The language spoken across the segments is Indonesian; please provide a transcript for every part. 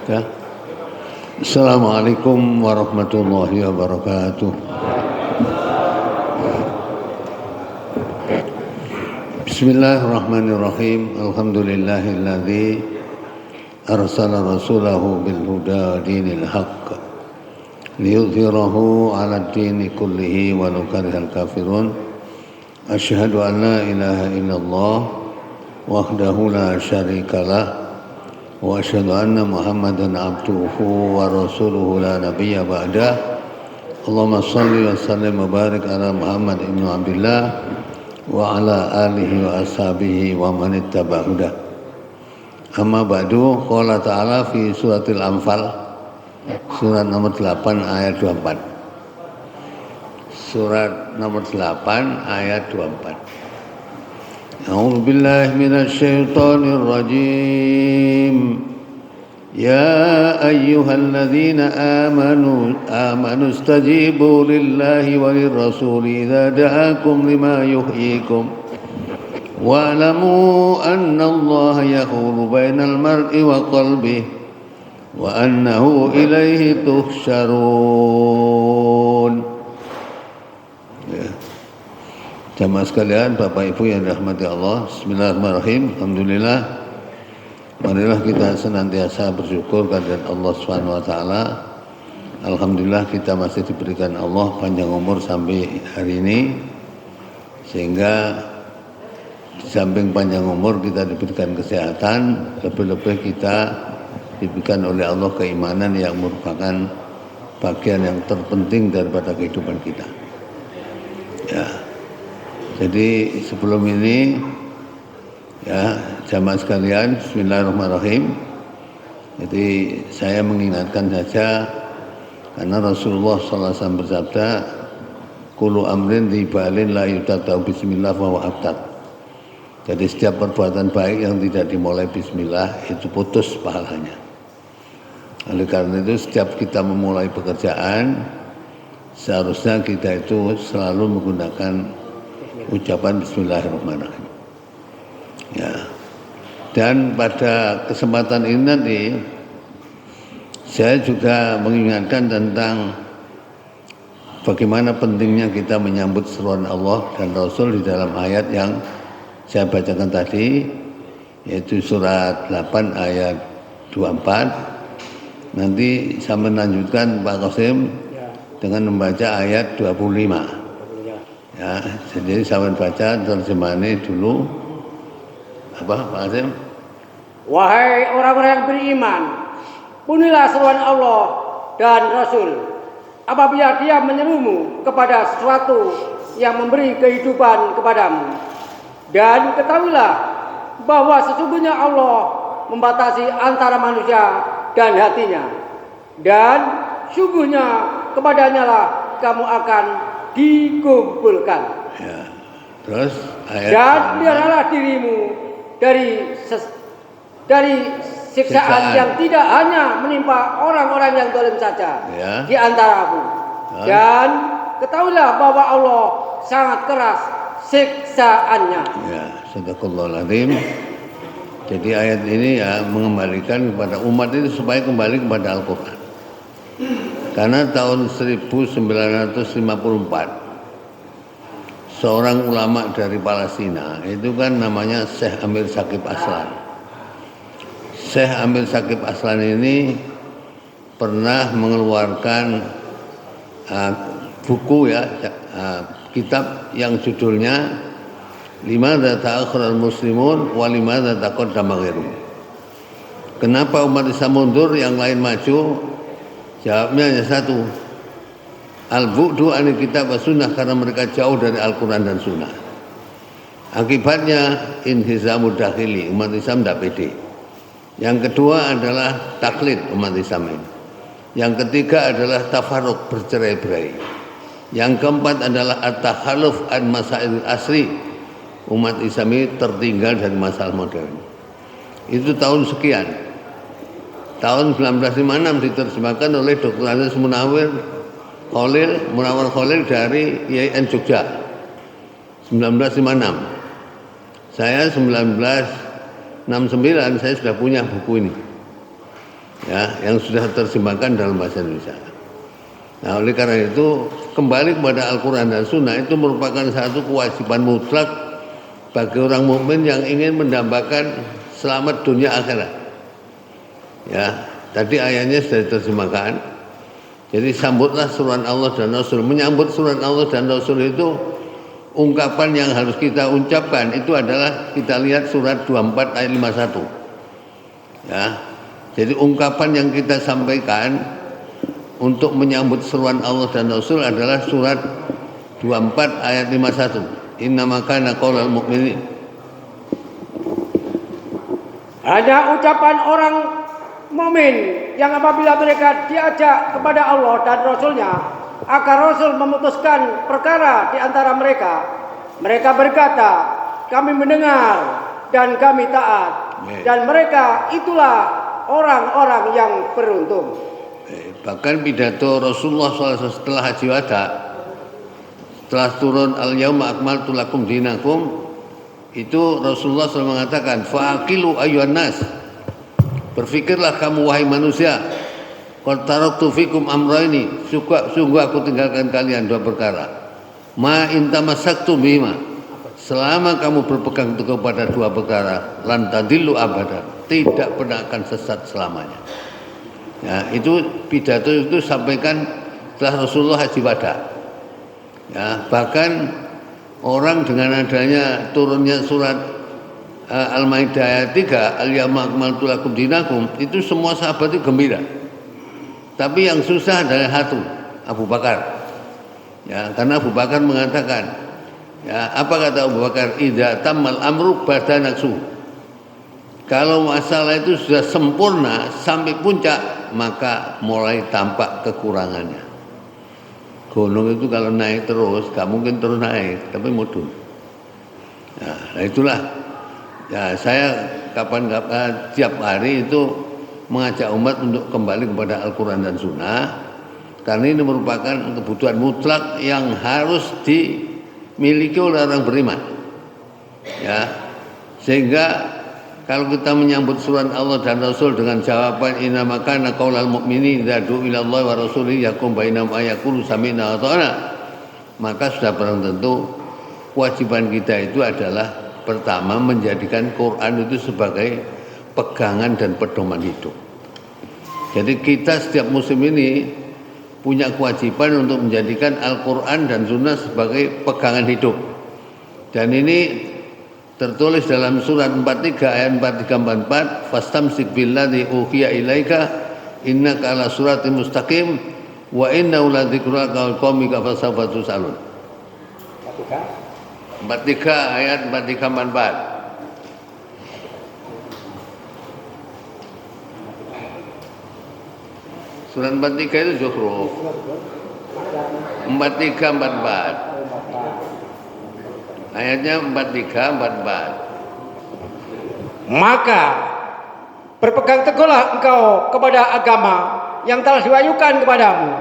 Ya. Assalamualaikum warahmatullahi wabarakatuh. Bismillahirrahmanirrahim. Alhamdulillahilladzi arsala rasulahu bil huda dinil haqq liyudhhirahu 'alad dini kullihi walau karihal kafirun. Asyhadu an la ilaha illallah wahdahu la syarikalah wa asyhadu anna Muhammadan abduhu wa rasuluhu la nabiyya ba'dah. Allahumma shalli wa sallim wa barik ala Muhammad ibn Abdullah wa ala alihi wa ashabihi wa man ittaba hudah. Amma ba'du, qala ta'ala fi suratil Anfal, surat nomor 8 ayat 24. Surat nomor 8 ayat 24. A'udzu billahi minasy syaithanir rajim. Ya ayyuhalladzina amanu istajibu lillahi walir rasuli idza da'akum lima yuhyikum wa'lamu anna Allaha yahulu bainal mar'i wa qalbihi wa annahu ilaihi tuhsyarun. Jamaah sekalian, Bapak Ibu yang dirahmati Allah, bismillahirrahmanirrahim. Alhamdulillah, marilah kita senantiasa bersyukur kehadirat Allah Subhanahu wa taala. Alhamdulillah kita masih diberikan Allah panjang umur sampai hari ini, sehingga di samping panjang umur kita diberikan kesehatan, lebih-lebih kita diberikan oleh Allah keimanan yang merupakan bagian yang terpenting daripada kehidupan kita. Ya. Jadi sebelum ini, ya jamaah sekalian, bismillahirrahmanirrahim. Jadi saya mengingatkan saja, karena Rasulullah SAW bersabda, kullu amrin dibalin la yutatau bismillah wa abtar. Jadi setiap perbuatan baik yang tidak dimulai bismillah itu putus pahalanya. Oleh karena itu setiap kita memulai pekerjaan, seharusnya kita itu selalu menggunakan ucapan bismillahirrahmanirrahim. Ya. Dan pada kesempatan ini nanti saya juga mengingatkan tentang bagaimana pentingnya kita menyambut seruan Allah dan Rasul di dalam ayat yang saya bacakan tadi, yaitu surat 8 ayat 24. Nanti saya melanjutkan Pak Qasim dengan membaca ayat 25. Ya, jadi saya baca terjemahannya dulu. Apa Pak Qasim? Wahai orang-orang yang beriman, penuhilah seruan Allah dan Rasul apabila dia menyerumu kepada sesuatu yang memberi kehidupan kepadamu. Dan ketahuilah bahwa sesungguhnya Allah membatasi antara manusia dan hatinya, dan sungguhnya kepadanya lah kamu akan dikumpulkan. Ya. Terus ayat dan peliharalah dirimu dari siksaan yang tidak hanya menimpa orang-orang yang zalim saja, ya, di antaramu. Dan ketahuilah bahwa Allah sangat keras siksaannya. Ya, sadaqallahul azim. Jadi ayat ini ya mengembalikan kepada umat itu supaya kembali kepada Al-Qur'an. Karena tahun 1954 seorang ulama dari Palestina, itu kan namanya Syekh Amir Shakib Aslan. Syekh Amir Shakib Aslan ini pernah mengeluarkan buku, ya, kitab yang judulnya Limadza ta'akhkharal muslimun wa limadza taqaddama ghairuhum. Kenapa umat Islam mundur yang lain maju? Jawabnya hanya satu, al-bu'du anil kitab wa sunnah, karena mereka jauh dari Al-Quran dan Sunnah. Akibatnya inhizamud dakhili, umat Islam tidak pede. Yang kedua adalah taklid umat Islam ini. Yang ketiga adalah tafarruq, bercerai-berai. Yang keempat adalah at-takhalluf an masail asri, umat Islam ini tertinggal dari masalah modern. Itu tahun sekian. Tahun 1956 diterjemahkan oleh Dr. Aziz Munawir Khalil dari IAIN Jogja. 1956. Saya 1969 saya sudah punya buku ini. ya, yang sudah terjemahkan dalam bahasa Indonesia. Nah, oleh karena itu kembali kepada Al-Quran dan Sunnah itu merupakan satu kewajiban mutlak bagi orang mukmin yang ingin mendambakan selamat dunia akhirat. Ya, tadi ayatnya sudah diterjemahkan. Jadi sambutlah suruhan Allah dan Rasul. Menyambut suruhan Allah dan Rasul itu ungkapan yang harus kita ucapkan itu adalah kita lihat surat 24 ayat 51. Ya. Jadi ungkapan yang kita sampaikan untuk menyambut seruan Allah dan Rasul adalah surat 24 ayat 51. Innama kana qaulal mu'minin. Hanya ucapan orang mukmin yang apabila mereka diajak kepada Allah dan Rasulnya agar Rasul memutuskan perkara di antara mereka, mereka berkata, kami mendengar dan kami taat, dan mereka itulah orang-orang yang beruntung. Bahkan pidato Rasulullah SAW setelah Haji Wada, setelah turun al-yauma akmaltu lakum dinakum, itu Rasulullah SAW mengatakan fa'aqilu ayyuhan nas, berfikirlah kamu wahai manusia, qad taraktu fikum amrayni, sungguh aku tinggalkan kalian dua perkara, ma in tamassaktum bihima, selama kamu berpegang teguh pada dua perkara, lan tadillu abadan, tidak pernah akan sesat selamanya. Ya, itu pidato itu sampaikan setelah Rasulullah Haji Wada. Ya, bahkan orang dengan adanya turunnya surat Al-Maidah ayat 3, al-yauma akmaltu lakum dinakum, itu semua sahabat itu gembira. Tapi yang susah adalah satu, Abu Bakar. Ya, karena Abu Bakar mengatakan, ya, apa kata Abu Bakar? Idza tammal amru badanaksu. Kalau masalah itu sudah sempurna sampai puncak, maka mulai tampak kekurangannya. Gunung itu kalau naik terus, gak mungkin terus naik, tapi mudun. Nah, itulah. Ya, saya kapan-kapan tiap hari itu mengajak umat untuk kembali kepada Al-Quran dan Sunnah, karena ini merupakan kebutuhan mutlak yang harus dimiliki oleh orang beriman. Ya, sehingga kalau kita menyambut surat Allah dan Rasul dengan jawaban innama kana qaulal mu'minin idza du'u ila Allah wa rasulihi yakum bainahum ayaqulu sami'na wa ata'na, maka sudah barang tentu kewajiban kita itu adalah pertama menjadikan Quran itu sebagai pegangan dan pedoman hidup. Jadi kita setiap muslim ini punya kewajiban untuk menjadikan Al-Quran dan Sunnah sebagai pegangan hidup. Dan ini tertulis dalam surat 43 ayat 43-44, fastamsik billadzi uhiya ilaika innaka ala suratin mustaqim wa innahu ladzikrun laka wa qaumika fasawfa tusalun. 43 ayat 43-44. Surat 43 itu Zukhruf. 43-44. Ayatnya 43-44. Maka berpegang teguhlah engkau kepada agama yang telah diwahyukan kepadamu.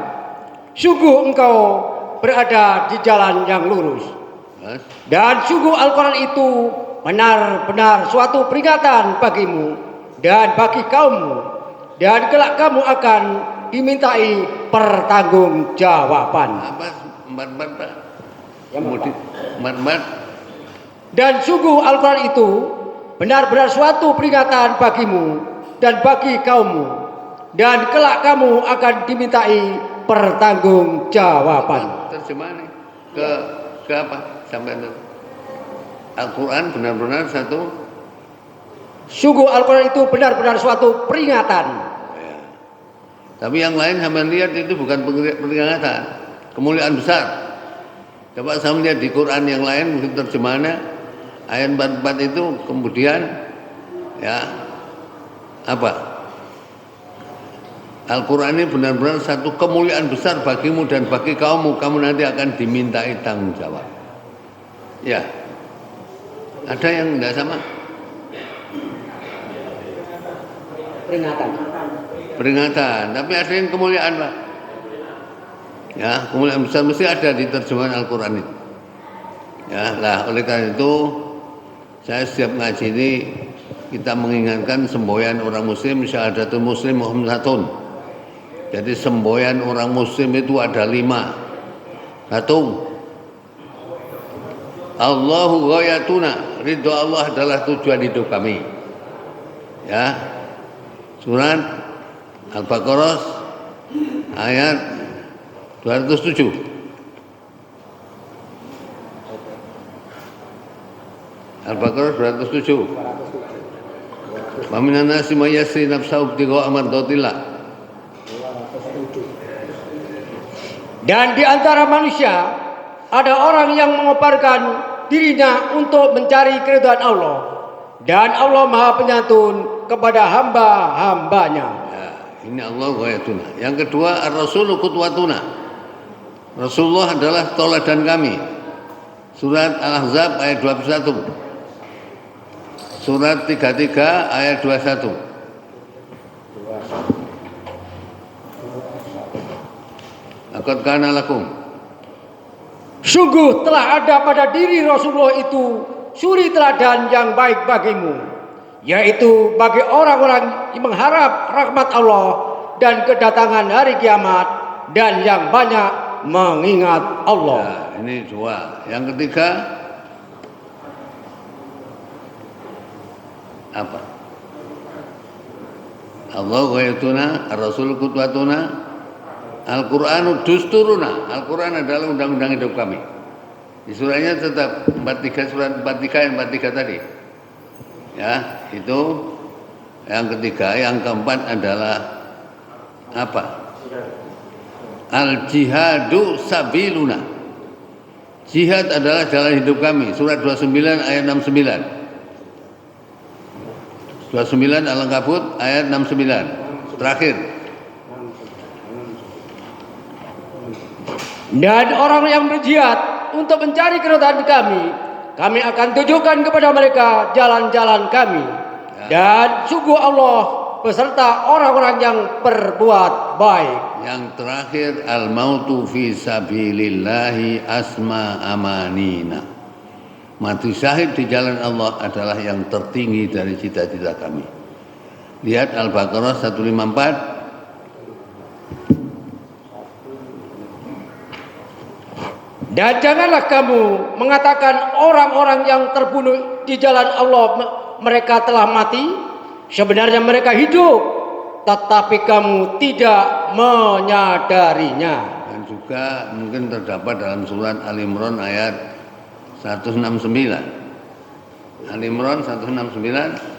Sungguh engkau berada di jalan yang lurus. Dan sungguh Al-Quran itu benar-benar suatu peringatan bagimu dan bagi kaummu. Dan kelak kamu akan dimintai pertanggungjawaban. Apa? 44. Yang 44. Dan sungguh Al-Quran itu benar-benar suatu peringatan bagimu dan bagi kaummu, dan kelak kamu akan dimintai pertanggungjawaban. Terjemahan ke apa? Sampai Al-Quran benar-benar satu. Sungguh Al-Quran itu benar-benar suatu peringatan. Ya. Tapi yang lain sampai lihat itu bukan peringatan, kemuliaan besar. Coba saya melihat di Quran yang lain mungkin terjemahannya ayat 44 itu kemudian ya apa? Al-Quran ini benar-benar satu kemuliaan besar bagimu dan bagi kaummu, kamu nanti akan dimintai tanggung jawab. Ya. Ada yang enggak sama? Peringatan, tapi ada yang kemuliaan, Pak. Ya, kemuliaan besar mesti ada di terjemahan Al-Quran itu. Ya, lah oleh karena itu saya setiap ngaji ini kita mengingatkan semboyan orang muslim syahadatul muslim Muhammadun. Jadi semboyan orang muslim itu ada 5. 1, Allahu ghayatuna, ridho Allah adalah tujuan hidup kami. Ya. Surat Al-Baqarah ayat 207. Al-Baqarah 207. Wa minan nasi may yasri nafsahu ibtigha'a mardatillah. Dan di antara manusia ada orang yang mengobarkan dirinya untuk mencari keridhaan Allah, dan Allah Maha Penyantun kepada hamba-hambanya. Ya, ini Allah ghayatuna. Yang kedua, ar-rasulu qudwatuna. Rasulullah adalah tauladan kami. Surat Al-Ahzab ayat 21. Surat 33 ayat 21. Laqad kana lakum, sungguh telah ada pada diri Rasulullah itu suri teladan yang baik bagimu, yaitu bagi orang-orang yang mengharap rahmat Allah dan kedatangan hari kiamat, dan yang banyak mengingat Allah. Ya, ini 2. Yang ketiga apa? Allah ghayatuna, ar-rasul qudwatuna, Al-Qur'anu dusturuna. Al-Qur'an adalah undang-undang hidup kami. Di suratnya tetap 43, surat 43 yang 43 tadi. Ya, itu yang ketiga. Yang keempat adalah apa? Al-jihadu sabiluna. Jihad adalah jalan hidup kami. Surat 29 ayat 69. 29 Al-Ankabut ayat 69. Terakhir. Dan orang yang berjihad untuk mencari keridhaan kami akan tunjukkan kepada mereka jalan-jalan kami. Ya. Dan sungguh Allah beserta orang-orang yang berbuat baik. Yang terakhir, al-mautu fi sabilillahi asma amanina. Mati syahid di jalan Allah adalah yang tertinggi dari cita-cita kami. Lihat Al-Baqarah 154. Dan janganlah kamu mengatakan orang-orang yang terbunuh di jalan Allah mereka telah mati, sebenarnya mereka hidup, tetapi kamu tidak menyadarinya. Dan juga mungkin terdapat dalam surat Al-Imran ayat 169. Al-Imran 169.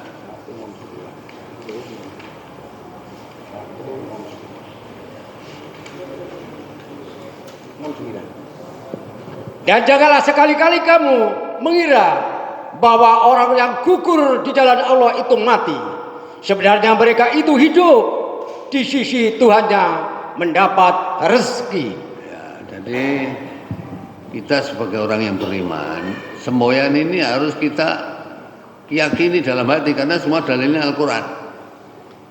Dan janganlah sekali-kali kamu mengira bahwa orang yang gugur di jalan Allah itu mati. Sebenarnya mereka itu hidup di sisi Tuhannya mendapat rezeki. Ya, jadi kita sebagai orang yang beriman, semboyan ini harus kita yakini dalam hati karena semua dalilnya Al-Quran.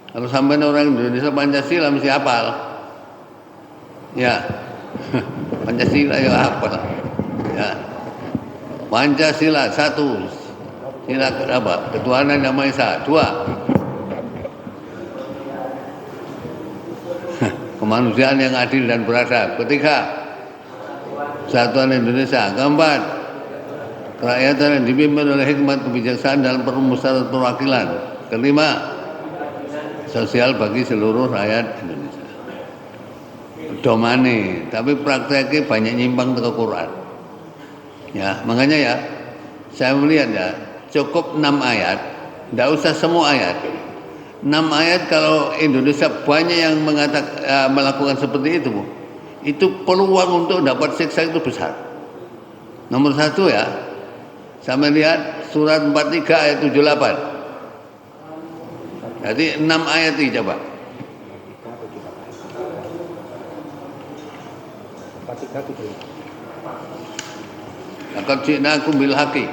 Kalau sampai orang Indonesia Pancasila mesti hafal. Ya, Pancasila ya hafal. Ya. Pancasila 1, sila apa? Ketuhanan Yang Maha Esa. 2, kemanusiaan yang adil dan beradab. 3, Persatuan Indonesia. 4, kerakyatan yang dipimpin oleh hikmat kebijaksanaan dalam permusyawaratan perwakilan. 5, sosial bagi seluruh rakyat Indonesia. Domane, tapi prakteknya banyak nyimpang ke Quran. Ya, makanya ya, saya melihat ya, cukup 6 ayat, tidak usah semua ayat. 6 ayat kalau Indonesia banyak yang melakukan seperti itu peluang untuk dapat siksa itu besar. Nomor 1 ya, saya melihat surat 43 ayat 78. Jadi 6 ayat ini coba. 43 Laqad ji'nakum bil haqqi.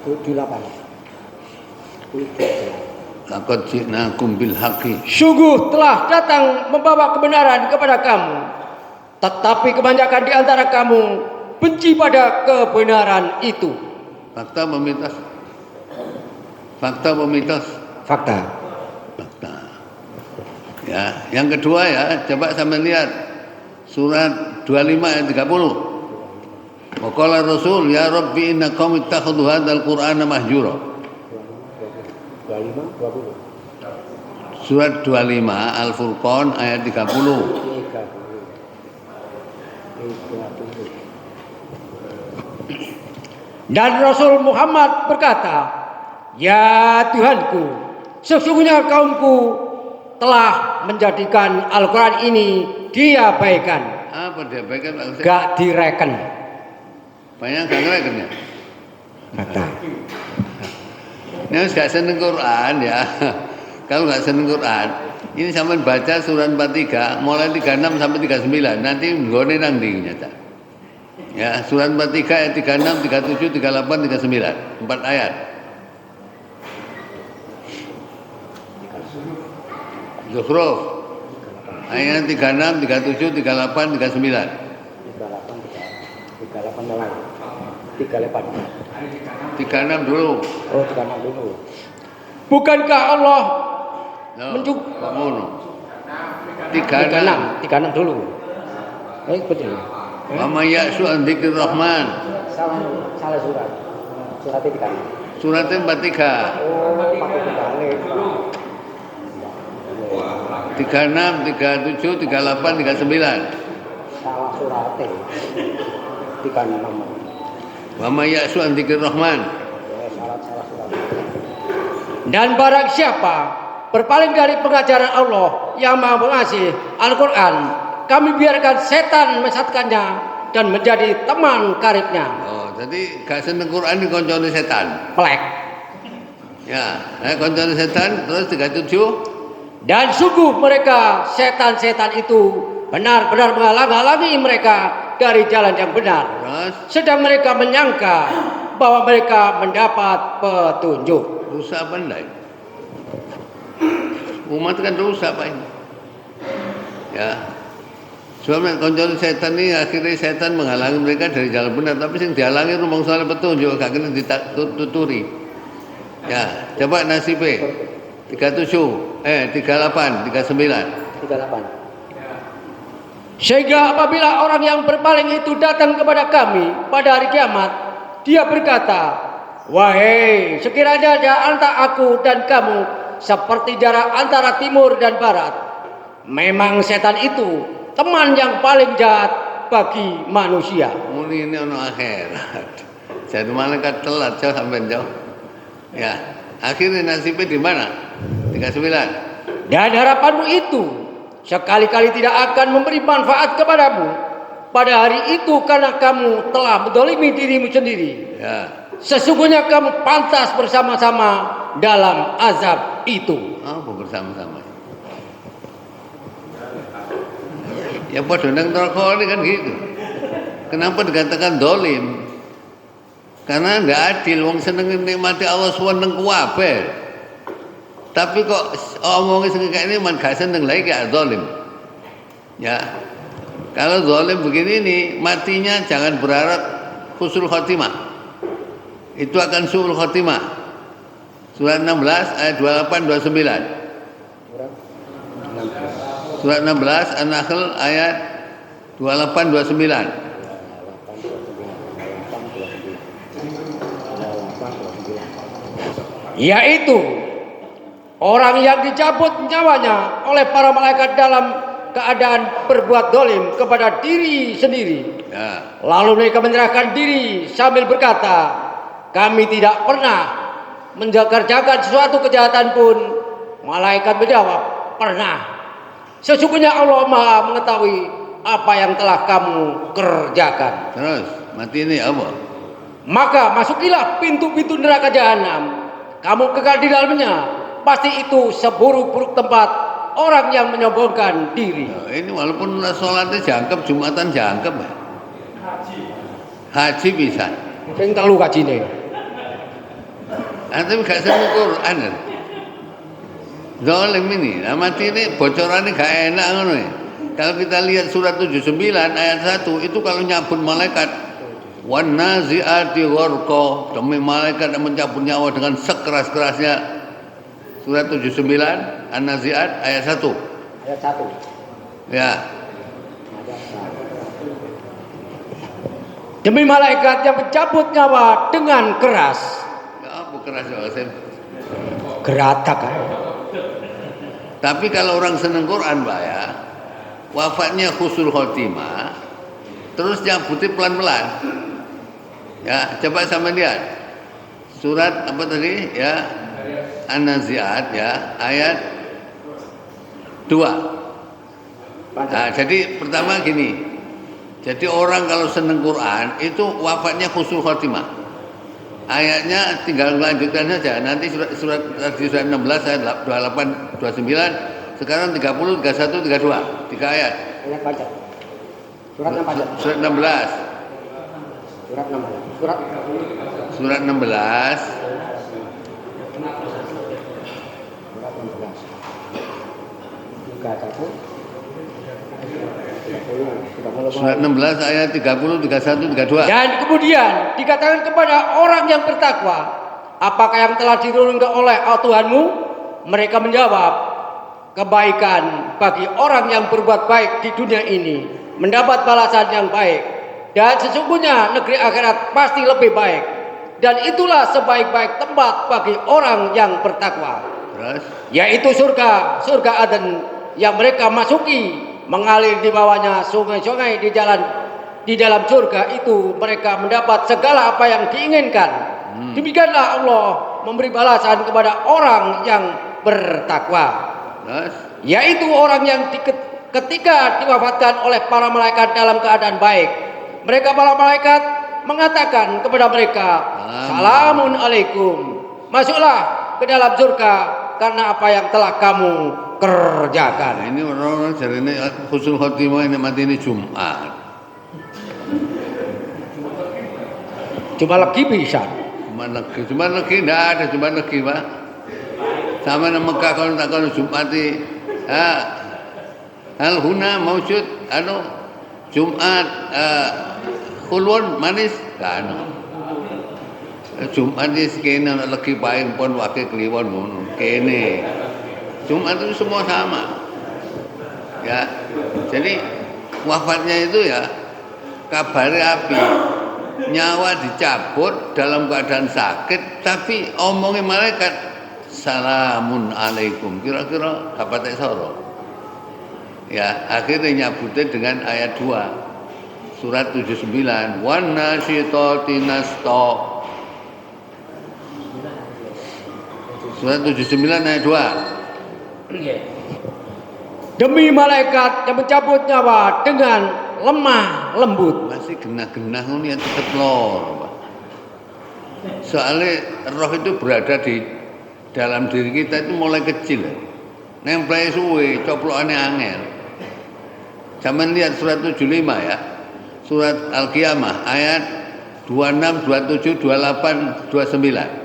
78. Laqad ji'nakum bil haqqi. Sungguh telah datang membawa kebenaran kepada kamu, tetapi kebanyakan di antara kamu benci pada kebenaran itu. Fakta meminta Fakta atau mitos? Fakta. Fakta. Ya, yang kedua ya, coba sampai lihat surat 25 ayat 30. Wa qala Rasul ya Rabbi inna qaumi ittakhadhu hadzal Qur'ana mahjura. 25 20. Surat 25 Al-Furqan ayat 30. Dan Rasul Muhammad berkata, "Ya Tuhanku, sesungguhnya kaumku telah menjadikan Al-Quran ini diabaikan." Apa diabaikan? Gak direken. Banyak gak ngerekennya? Kata. Ini gak seneng Quran ya. Kalau gak seneng Quran, ini sampai baca surat 43 mulai 36 sampai 39. Nanti nggone nang ndi nyata. Ya, surat 43 ayat 36, 37, 38, 39. 4 ayat. Zukhruf ayat 36, 37, 38, 39. 38 malah. 38. 36 dulu. Oh, 36 dulu. Bukankah Allah Bangun. 36 dulu. Betul. Wa may ya'shu an dzikrir rahman. Salah surat. Suratnya 36. Suratnya 43. Oh, pakai 36, 37, 38, 39. salah suratnya. 36. Wa may ya'shu an dzikrir rahman. Salah surat. Dan barang siapa berpaling dari pengajaran Allah yang Maha Pengasih Al-Quran, kami biarkan setan mesatkannya dan menjadi teman karibnya. Oh, jadi gak seneng Quran di koncone setan. Plek. Ya, koncone setan terus 37. Dan sungguh mereka setan-setan itu benar-benar menghalang-halangi mereka dari jalan yang benar. Terus Sedang mereka menyangka bahwa mereka mendapat petunjuk. rusak apa enggak? Umat kan rusak Pak ini. Ya. Sebab koncone setan ini akhirnya setan menghalangi mereka dari jalan benar, tapi yang dihalangi rumong soal petunjuk gak kena dituturi. Ya, coba nasibe 37, 38, 39. 38. Sehingga apabila orang yang berpaling itu datang kepada kami pada hari kiamat, dia berkata, "Wahai, sekiranya antara aku dan kamu seperti jarak antara timur dan barat." Memang setan itu teman yang paling jahat bagi manusia. Muni ini ono akhirat. Jadi malaikat telat jauh sampai jauh. Ya, akhirnya nasibnya di mana? 39. Dan harapanmu itu sekali-kali tidak akan memberi manfaat kepadamu pada hari itu karena kamu telah mendolimi dirimu sendiri. Ya. Sesungguhnya kamu pantas bersama-sama dalam azab itu. Apa bersama-sama? Ya padha nang neraka ini kan gitu. Kenapa dikatakan dolim? Karena enggak adil, wong seneng nikmati Allah seneng kuwabe. Tapi kok omongnya seneng kayak ini man gak seneng lagi gak dolim. Ya. Kalau dolim begini nih, matinya jangan berharap husnul khotimah. Itu akan su'ul khotimah. Surat 16 ayat 28 29. Surat 16 An-Nahl ayat 28 29. Yaitu orang yang dicabut nyawanya oleh para malaikat dalam keadaan berbuat dolim kepada diri sendiri. Ya. Lalu mereka menyerahkan diri sambil berkata, "Kami tidak pernah mengerjakan sesuatu kejahatan pun." Malaikat menjawab, "Pernah. Sesungguhnya Allah Maha mengetahui apa yang telah kamu kerjakan." Terus mati ini apa? Maka masukilah pintu-pintu neraka jahanam. Kamu kekal di dalamnya. Pasti itu seburuk-buruk tempat orang yang menyombongkan diri. Nah, ini walaupun sholatnya jangkep, Jumatan jangkep ya. Haji bisa. Sing telu kajine. Tapi gak seneng Quran kan. Zalim ini. Nah mati ini bocorannya gak enak ngono ya. Kalau kita lihat surat 79 ayat 1 itu kalau nyabut malaikat Wan nazi'ati gharqa, demi malaikat yang mencabut nyawa dengan sekeras-kerasnya. Surat 79 An-Nazi'at ayat 1. Ayat 1. Ya. Demi malaikat yang mencabut nyawa dengan keras. Ya, apa keras ya, Asim? Geratak kan? Tapi kalau orang seneng Quran, Pak ya, wafatnya husnul khotimah, terus nyabutnya pelan-pelan. Ya, coba sama lihat. Surat apa tadi? Ya, An-Nazi'at ya, ayat 2. Nah, jadi pertama gini. Jadi orang kalau seneng Quran itu wafatnya husnul khotimah. Ayatnya tinggal melanjutkan saja. Nanti surat 16 ayat 28 29, sekarang 30 31 32. 3 ayat. Ayat baca. Surat yang baca. Surat 16. Surat 16. Surat 16. Surat 16 ayat 30, 31, 32. Dan kemudian dikatakan kepada orang yang bertakwa, apakah yang telah diturunkan oleh Tuhanmu? Mereka menjawab, kebaikan bagi orang yang berbuat baik di dunia ini, mendapat balasan yang baik. Dan sesungguhnya negeri akhirat pasti lebih baik. Dan itulah sebaik-baik tempat bagi orang yang bertakwa. Terus? Yaitu surga Aden yang mereka masuki, mengalir di bawahnya sungai-sungai di dalam surga itu mereka mendapat segala apa yang diinginkan. Demikianlah Allah memberi balasan kepada orang yang bertakwa. Yaitu orang yang ketika diwafatkan oleh para malaikat dalam keadaan baik, mereka para malaikat mengatakan kepada mereka, salamun alaikum, masuklah ke dalam surga karena apa yang telah kamu kerjakan. Nah, ini orang-orang cari ini husnul khotimah ini mati ini Jumat. Cuma lagi bisa. Cuma lagi tidak ada cuma lagi Pak. Sama nama Mekah kalau tak kalau Jumat ini, hal huna maujud Jumat khulwun manis kan. Jumat ini sekene lagi paling pun wakil kliwon kene. Jumat itu semua sama. Ya. Jadi wafatnya itu ya kabarnya api. Nyawa dicabut dalam keadaan sakit, tapi omongin malaikat salamun alaikum. Kira-kira apa tak soro? Ya, akhirnya nyabutnya dengan ayat 2. Surat 79. Wan nasyitati nasta. Surat 79 ayat 2. Demi malaikat yang mencabut nyawa dengan lemah lembut. Masih genah-genah ini yang tetap lor. Soalnya roh itu berada di dalam diri kita itu mulai kecil. Nempel suwe, coplokannya angel. Zaman lihat surat 75 ya. Surat Al-Qiyamah ayat 26, 27, 28, 29.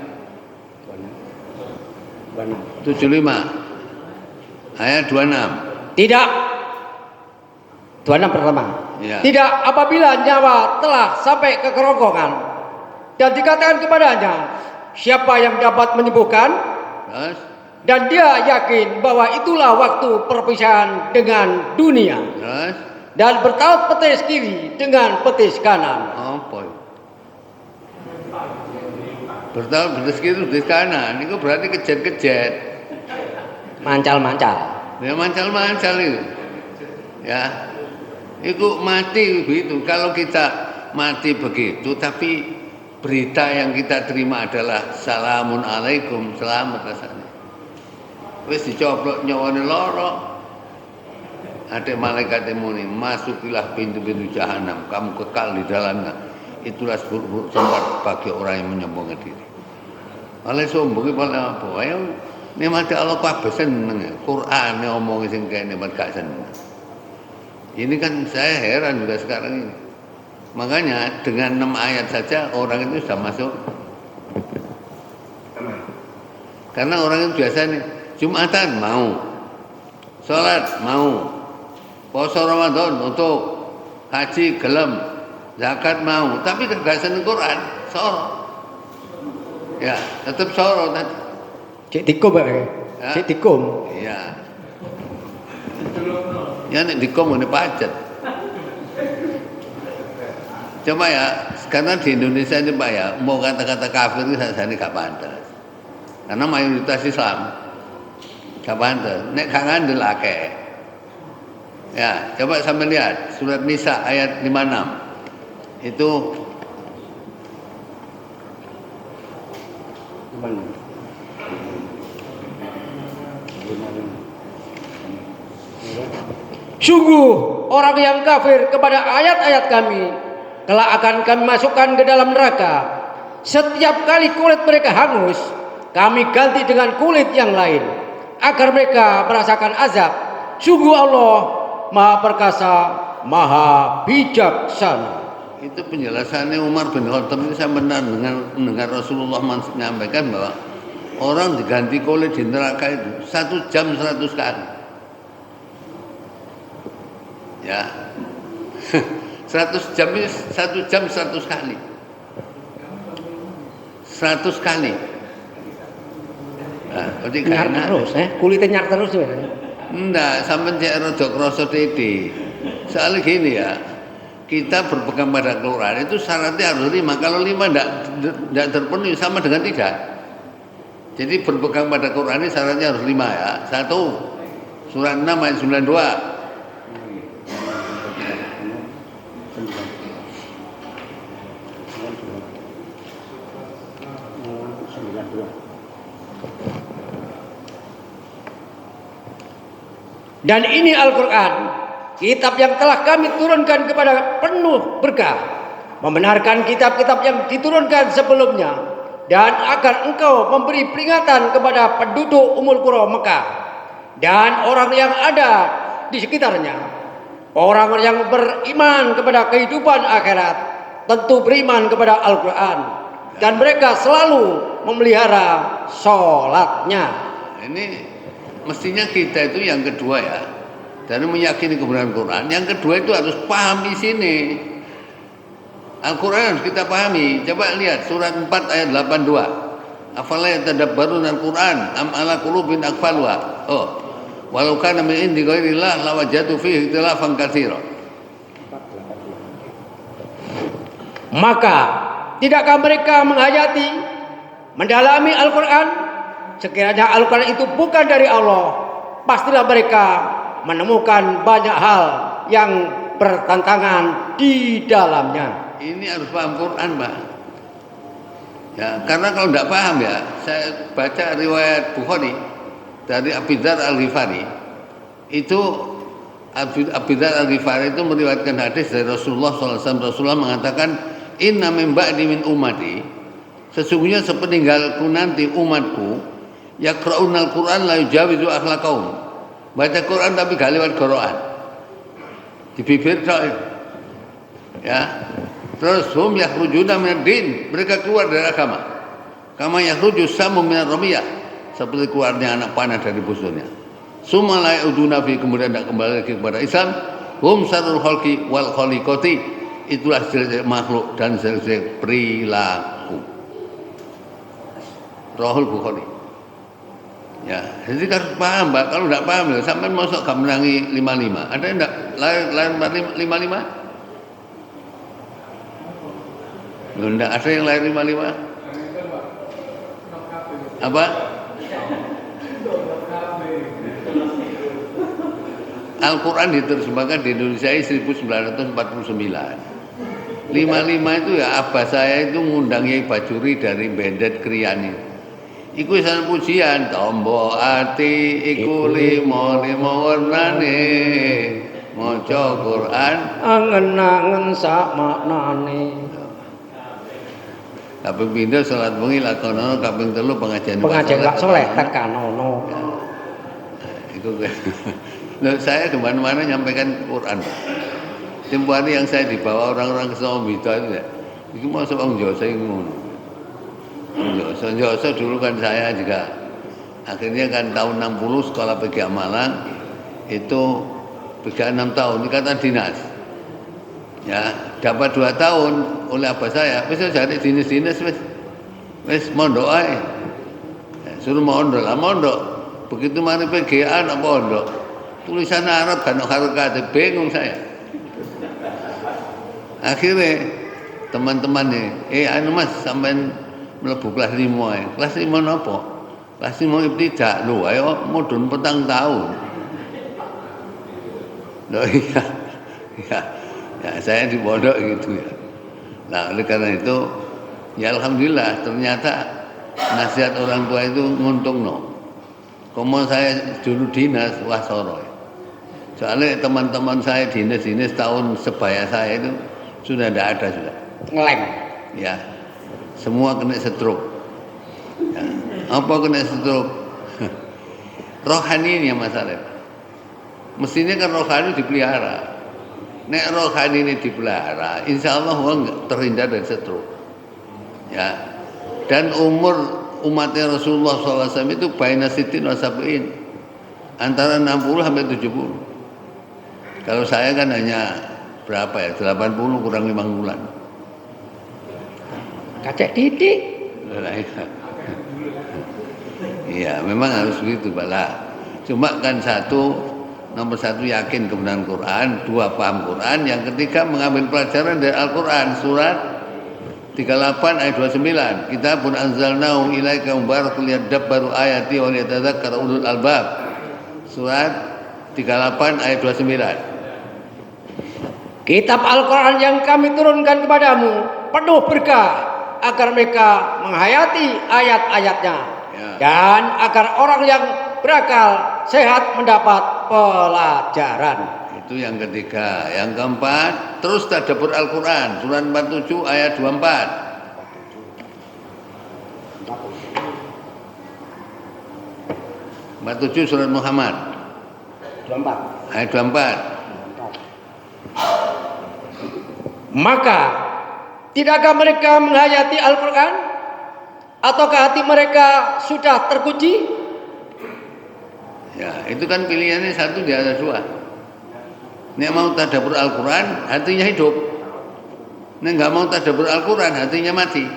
75 ayat 26. Tidak. 26 pertama. Ya. Tidak apabila nyawa telah sampai ke kerongkongan dan dikatakan kepadanya, siapa yang dapat menyembuhkan? Terus? Dan dia yakin bahwa itulah waktu perpisahan dengan dunia. Terus? Dan bertaut petis kiri dengan petis kanan. Apa? Bertaut petis kiri petis kanan. Itu berarti kejet-kejet. Mancal-mancal. Ya mancal-mancal itu. Ya. Itu mati begitu. Kalau kita mati begitu, tapi berita yang kita terima adalah salamun alaikum, selamat rasanya. Wis dicoplok nyawane loro. Ada malaikat yang muni, masukilah pintu-pintu jahanam, kamu kekal di dalamnya. Itulah seburuk-buruk tempat bagi orang yang menyombongkan diri. Oleh sombong paling apa? Ayo nikmati Allah kabeh seneng. Quran ngomong sing kene gak seneng. Ini kan saya heran juga sekarang ini. Makanya dengan 6 ayat saja orang itu sudah masuk. Karena orang itu biasanya Jumatan mau, sholat mau, puasa Ramadan untuk, haji gelem, zakat mau, tapi gak seneng Quran, soro. Ya, tetap soro tadi. Cek tikum ya. Cek tikum. Iya. Ya nek dikom ngene pacet. Coba ya, karena di Indonesia ini Pak ya, mau kata-kata kafir itu sajane gak pantes. Karena mayoritas Islam gak pantes. Nek gak ngandel akeh. Ya, coba sampai lihat surat Nisa ayat 56. Itu sungguh orang yang kafir kepada ayat-ayat kami kelak akan kami masukkan ke dalam neraka. Setiap kali kulit mereka hangus, kami ganti dengan kulit yang lain agar mereka merasakan azab. Sungguh Allah Maha Perkasa, Maha Bijaksana. itu penjelasannya Umar bin Khattab ini. Saya benar mendengar Rasulullah menyampaikan bahwa orang diganti kulit di neraka itu 1 jam 100 kali. Ya. 100 jam ini 1 jam 100 kali. 100 kali. Nah, Nyar terus, kulitnya nyar terus ya. Enggak, sampai cek rada krasa titik. Soalnya gini ya, kita berpegang pada Quran itu syaratnya harus 5. Kalau 5 enggak terpenuhi sama dengan tidak. Jadi berpegang pada Quran ini syaratnya harus 5 ya. 1, surat 6 ayat 92. Dan ini Al-Quran, kitab yang telah kami turunkan kepada penuh berkah, membenarkan kitab-kitab yang diturunkan sebelumnya, dan agar engkau memberi peringatan kepada penduduk Ummul Qura Mekah dan orang yang ada di sekitarnya. Orang yang beriman kepada kehidupan akhirat tentu beriman kepada Al-Quran, dan mereka selalu memelihara sholatnya. Ini mestinya kita itu yang kedua ya, dari meyakini kebenaran Quran. Yang kedua itu harus pahami sini. Al-Quran harus kita pahami. Coba lihat surat 4 ayat 82. Afala yatadabbarun al-Quran am ala qulubin aqfalha. Oh, walau kana min indi ghairillah lawajadu fihi ikhtilafan katsira. Maka tidakkah mereka menghayati, mendalami Al-Quran? Sekiranya Al-Quran itu bukan dari Allah, pastilah mereka menemukan banyak hal yang bertentangan di dalamnya. Ini harus paham Quran, Pak. Ya, karena kalau tidak paham ya, saya baca riwayat Bukhari dari Abu Dzar Al-Ghifari. Itu Abu Dzar Al-Ghifari itu meriwayatkan hadis dari Rasulullah SAW. Rasulullah mengatakan, "Inna min ba'di min ummati." Sesungguhnya sepeninggalku nanti umatku, yaqra'unal Qur'an la yujawizu akhlaqahum. Baca Quran tapi gak lewat gorokan. Di bibir tok. Ya. Terus hum yakhrujuna minad din, mereka keluar dari agama. Kama yakhruju samu minar ramiyah, seperti keluarnya anak panah dari busurnya. Summa la yauduna fi, kemudian tidak kembali lagi kepada Islam. Hum sarul khalqi wal khaliqati, itulah jelek makhluk dan jelek perilaku. Rahul Bukhari. Ya, jadi harus paham, Mbak. Kalau tidak paham ya, sampai masuk gak menangi 55. Ada yang tidak lahir 55? Enggak ada yang lahir 55. Apa? Al-Quran diterjemahkan di Indonesia 1949. 55 itu ya abah saya itu ngundang Yai Bajuri dari Bendet Kriani. Iku sana pujian tombo ati iku limo warnane maca Quran angen-angen sak maknane. Kaping pindho salat wengi lakonono, kaping 3 pengajian Gak soleh tekanono. Iku loh, saya di mana-mana nyampaikan Quran. Tempo hari yang saya dibawa orang-orang ke Sawambita itu ya, itu masuk orang Jawa saya ngono. Joso dulu kan saya juga akhirnya kan tahun 60 sekolah PGA Malang itu PGA 6 tahun ikatan dinas. Ya, dapat 2 tahun oleh abah saya. Wis cari dinis-dinis wis mondok ae. Ya, suruh mondok lah mondok. Begitu mari PGA nak mondok. Tulisan Arab kan harokat, bingung saya. Akhirnya teman-teman nih, anu Mas sampean mlebu kelas 5 ae. Kelas 5 napa? Kelas 5 ibtidak. Lho, ayo mudhun 4 tahun. Loh iya. Ya, saya di pondok gitu ya. Nah, oleh karena itu ya alhamdulillah ternyata nasihat orang tua itu nguntungno. Komo saya dulu dinas wah soro. Soalnya teman-teman saya dinas tahun sebaya saya itu sudah tidak ada sudah. Ngeleng. Ya, semua kena stroke. Ya. Apa kena stroke? Rohani ini yang masalah. Mestinya kan rohani dipelihara. Nek rohani ini dipelihara, insya Allah orang terhindar dari stroke. Ya. Dan umur umatnya Rasulullah SAW itu baina sitin wa sab'in, antara 60 sampai 70. Kalau saya kan hanya berapa ya, 80 kurang 5 bulan. Kacek titik. Iya, memang harus begitu, Bala. Cuma kan nomor satu yakin kebenaran Quran, 2 paham Quran, yang ketiga mengambil pelajaran dari Al-Quran. Surat 38 ayat 29. Kitabun anzalnahu ilaika mubarakun liyadabbaru ayati wa liyatadzakkara ulul albab. Surat 38 ayat 29. Kitab Al-Quran yang kami turunkan kepadamu penuh berkah agar mereka menghayati ayat-ayatnya, ya. Dan agar orang yang berakal sehat mendapat pelajaran. Itu yang ketiga. Yang keempat, terus tadabbur Al-Quran. Surat 47 ayat 24. 47 surat Muhammad 24 ayat 24. Maka tidakkah mereka menghayati Al-Quran? Ataukah hati mereka sudah terkunci? Ya, itu kan pilihannya satu di atas 2. Nek mau tadabbur Al-Quran, hatinya hidup. Nek nggak mau tadabbur Al-Quran, hatinya mati.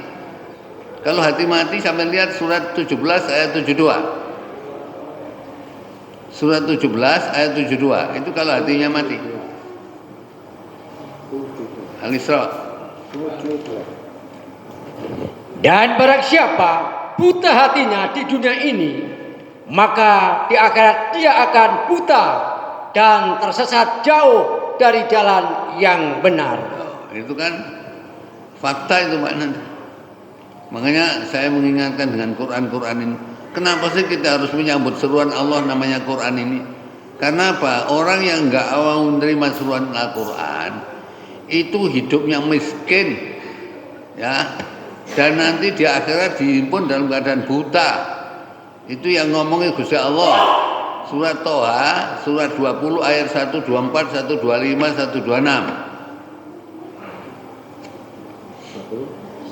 Kalau hati mati, sampai lihat surat 17 ayat 72. Surat 17 ayat 72, itu kalau hatinya mati. Al-Isra. Dan barang siapa buta hatinya di dunia ini, maka di akhirat dia akan buta dan tersesat jauh dari jalan yang benar. Itu kan fakta itu Pak Nanda. Makanya saya mengingatkan dengan Quran ini. Kenapa sih kita harus menyambut seruan Allah namanya Quran ini? Karena apa? Orang yang enggak mau menerima seruan Al-Quran itu hidupnya miskin, ya, dan nanti di akhirat dihimpun dalam keadaan buta. Itu yang ngomongin Gusti Allah. Surat Toha, surat 20 ayat 124, 125, 126.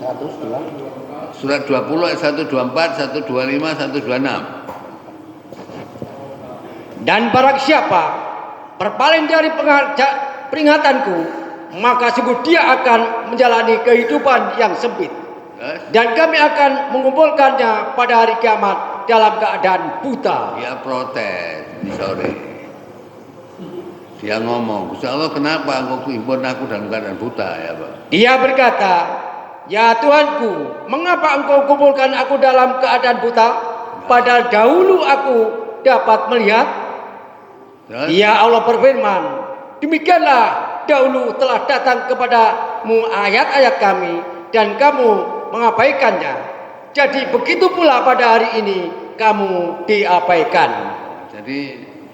102. Surat 20 ayat 124, 125, 126. Dan barang siapa berpaling dari peringatanku, maka sungguh dia akan menjalani kehidupan yang sempit. Dan kami akan mengumpulkannya pada hari kiamat dalam keadaan buta. Dia protes di sore. Dia ngomong, Gusti Allah kenapa engkau himpun aku dalam keadaan buta ya Pak? Dia berkata, ya Tuhanku, mengapa engkau kumpulkan aku dalam keadaan buta? Padahal dahulu aku dapat melihat. Ya Allah berfirman, demikianlah dahulu telah datang kepadamu ayat-ayat kami dan kamu mengabaikannya. Jadi begitu pula pada hari ini kamu diabaikan. Jadi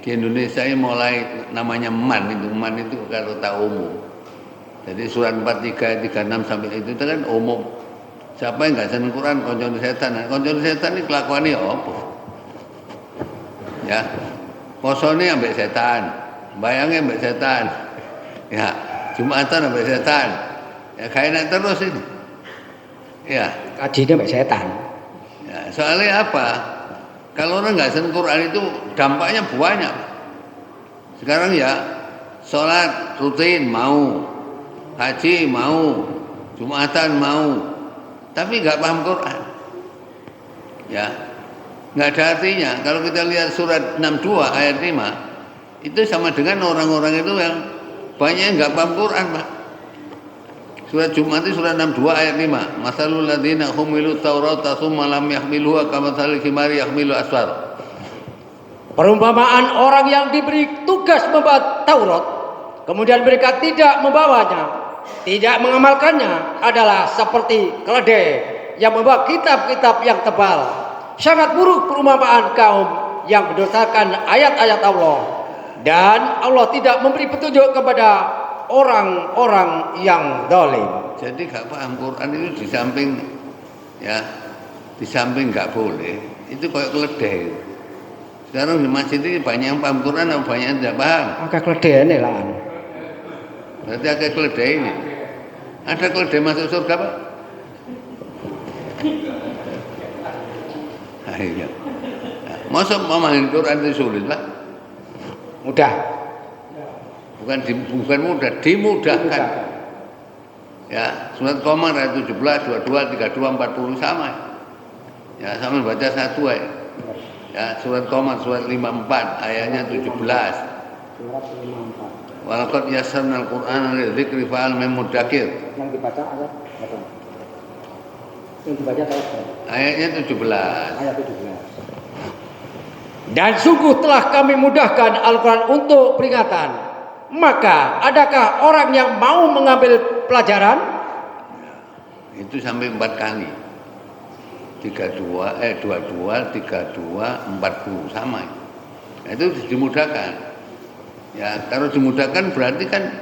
di Indonesia ini mulai namanya man itu kalau tak umum. Jadi surat 43, 36 sampai itu kan umum. Siapa yang nggak seneng Quran konco setan. Konco setan ini kelakuannya apa? Ya, posone ambek setan, bayangnya ambek setan. Ya, Jumatan ambek setan. Ya kayak terus ini. Ya, Kajinya ambek setan. Ya, soalnya apa? Kalau orang nggak seneng Quran itu dampaknya banyak. Sekarang ya sholat rutin mau, haji mau, Jumatan mau, tapi nggak paham Quran. Ya, nggak ada artinya. Kalau kita lihat surat 62 ayat 5, itu sama dengan orang-orang itu yang banyak yang nggak paham Quran, Pak. Surat Jumat itu surat 62 ayat 5. Masalul ladzina humilu taurata tsumma lam yahmiluha kamatsalil himari yahmilu asfar. Perumpamaan orang yang diberi tugas membawa Taurat, kemudian mereka tidak membawanya, tidak mengamalkannya, adalah seperti keledai yang membawa kitab-kitab yang tebal. Sangat buruk perumpamaan kaum yang berdasarkan ayat-ayat Allah, dan Allah tidak memberi petunjuk kepada orang-orang yang zalim. Jadi gak paham Quran itu di samping nggak boleh, itu kayak keledai. Sekarang di masjid ini banyak yang paham Quran atau banyak yang tidak paham? Agak keledai ini lah. Berarti agak keledai ini. Ada keledai masuk surga, Pak? Iya. Masa memahami Quran itu sulit, Pak? Mudah. Bukan mudah, dimudahkan. Ya, surat Qamar ayat 17, 22, 32, 40 sama. Ya, sama baca satu ayat. Ya, surat Qamar surat 54 ayatnya 17. Surat 54. Walaqad yassarnal Qur'ana lidzikri fa'al min mudzakir. Yang dibaca ayat berapa? Yang dibaca ayatnya 17. Ayat 17. Dan sungguh telah kami mudahkan Al-Quran untuk peringatan. Maka adakah orang yang mau mengambil pelajaran? Itu sampai 4 kali. 22, 32, 40 sama. Nah, itu dimudahkan. Ya, kalau dimudahkan berarti kan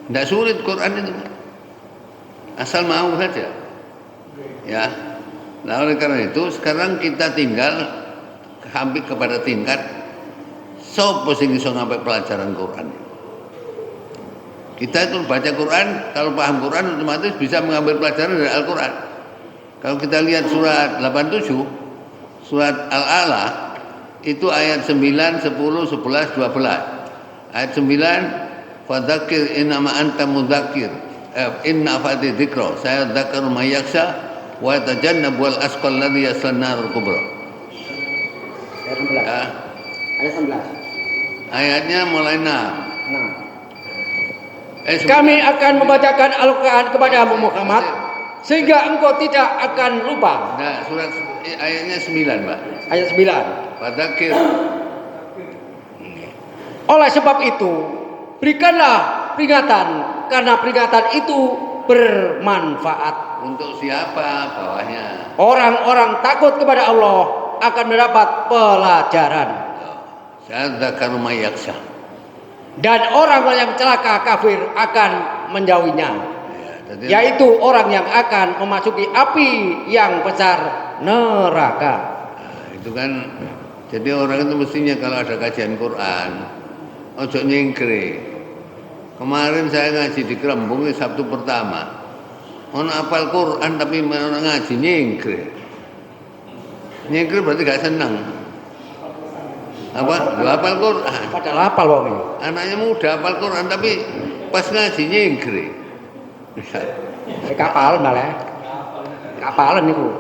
tidak sulit Quran itu. Asal mau saja. Ya. Nah, oleh karena itu sekarang kita tinggal hampir kepada tingkat sopo sing iso ngambil pelajaran Quran. Kita itu baca Quran, kalau paham Quran otomatis bisa mengambil pelajaran dari Al-Quran. Kalau kita lihat surat 87, surat Al-A'la, itu ayat 9, 10, 11, 12. Ayat 9, fadzakir innama anta mudzakir, inna fati dzikra, saya dzakar may yakhsha wa yatajannabu al-asqal ladzi yaslan narul kubra. Ayat 11. Ayatnya mulai 6. Kami akan membacakan Al-Quran kepadamu Muhammad sehingga engkau tidak akan lupa. Nah, surat ayatnya 9, Pak. Ayat 9. Fadzakir. Oleh sebab itu, berikanlah peringatan, karena peringatan itu bermanfaat. Untuk siapa bawahnya? Orang-orang takut kepada Allah akan mendapat pelajaran. Sadzakar may yakhsha. Dan orang yang celaka kafir akan menjauhinya. Yaitu orang yang akan memasuki api yang besar, neraka. Nah, itu kan, jadi orang itu mestinya kalau ada kajian Quran, ojo nyingkre. Kemarin saya ngaji di Kerembung Sabtu pertama, ono apal Quran tapi ono ngaji nyingkre. Nyingkre berarti gak senang. Apa? Hafal Quran. Padahal hafal wong. Anaknya muda hafal Quran tapi pas ngaji nyingkre. Kapal malah. Kapalan niku.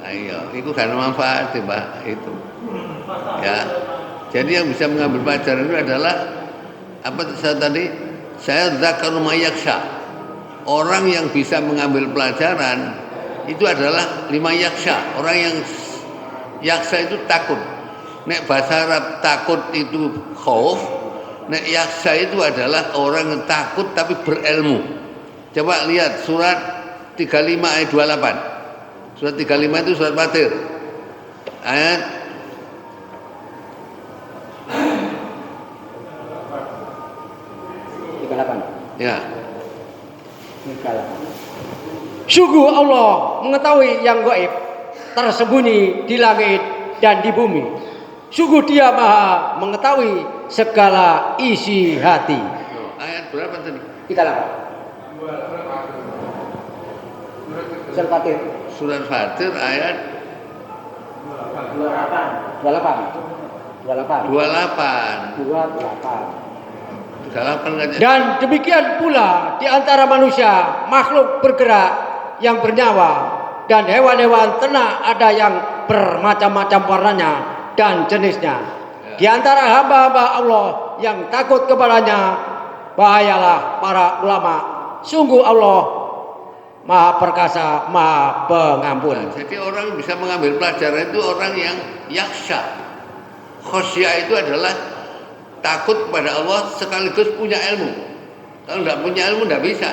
Ayo, itu kan manfaat Pak itu. Ya. Jadi yang bisa mengambil pelajaran itu adalah apa saya tadi? Saya dzakar may yakhsha. Orang yang bisa mengambil pelajaran itu adalah 5 yakhsha. Orang yang yakhsha itu takut. Nek bahasa Arab takut itu khauf. Nek yakhsha itu adalah orang yang takut tapi berilmu. Coba lihat surat 35 ayat 28. Surat 35 itu surat Fatir. Ayat 38. ya. 38. Sungguh Allah mengetahui yang gaib, tersembunyi di langit dan di bumi. Sungguh Dia Maha mengetahui segala isi hati. Ayat berapa tadi? 38. Surat Fatir. Surat Fatir ayat 28. 28. 28. 28. 28. Dan demikian pula di antara manusia, makhluk bergerak yang bernyawa, dan hewan-hewan ternak ada yang bermacam-macam warnanya dan jenisnya. Di antara hamba-hamba Allah yang takut kepadanya, bahayalah para ulama. Sungguh Allah Maha Perkasa, Maha Pengampun. Jadi orang bisa mengambil pelajaran itu orang yang yaksha. Khosyah itu adalah takut kepada Allah sekaligus punya ilmu. Kalau tidak punya ilmu tidak bisa.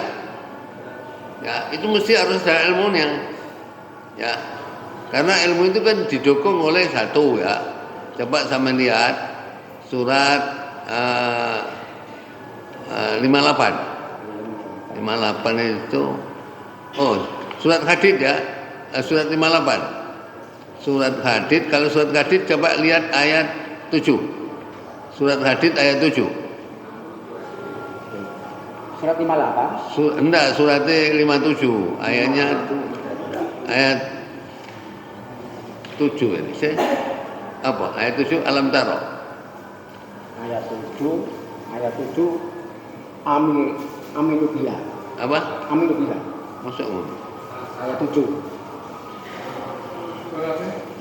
Ya, itu mesti harus ada ilmunya. Ya, karena ilmu itu kan didukung oleh satu ya. Coba sama lihat surat 58 itu surat Hadid ya, surat 58 surat Hadid. Kalau surat Hadid coba lihat ayat 7, surat Hadid ayat 7. Surat 58? Enggak, suratnya 57 ayatnya ayat 7 ini. Apa? Ayat 7 alam taro. Ayat 7 Aminu Bila. Apa? Aminu Bila. Masuk. Ayat 7.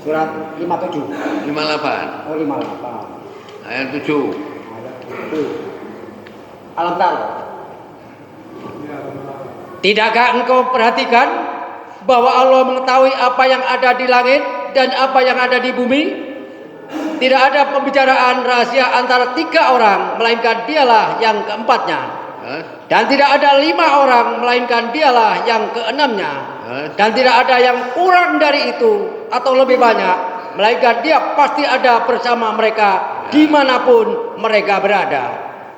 Surat 57. 58. Oh, 58. Ayat 7. Ayat 7. Alam taro. Tidakkah engkau perhatikan bahwa Allah mengetahui apa yang ada di langit dan apa yang ada di bumi? Tidak ada pembicaraan rahasia antara 3 orang, melainkan dialah yang keempatnya. Dan tidak ada 5 orang, melainkan dialah yang keenamnya. Dan tidak ada yang kurang dari itu atau lebih banyak, melainkan dia pasti ada bersama mereka dimanapun mereka berada.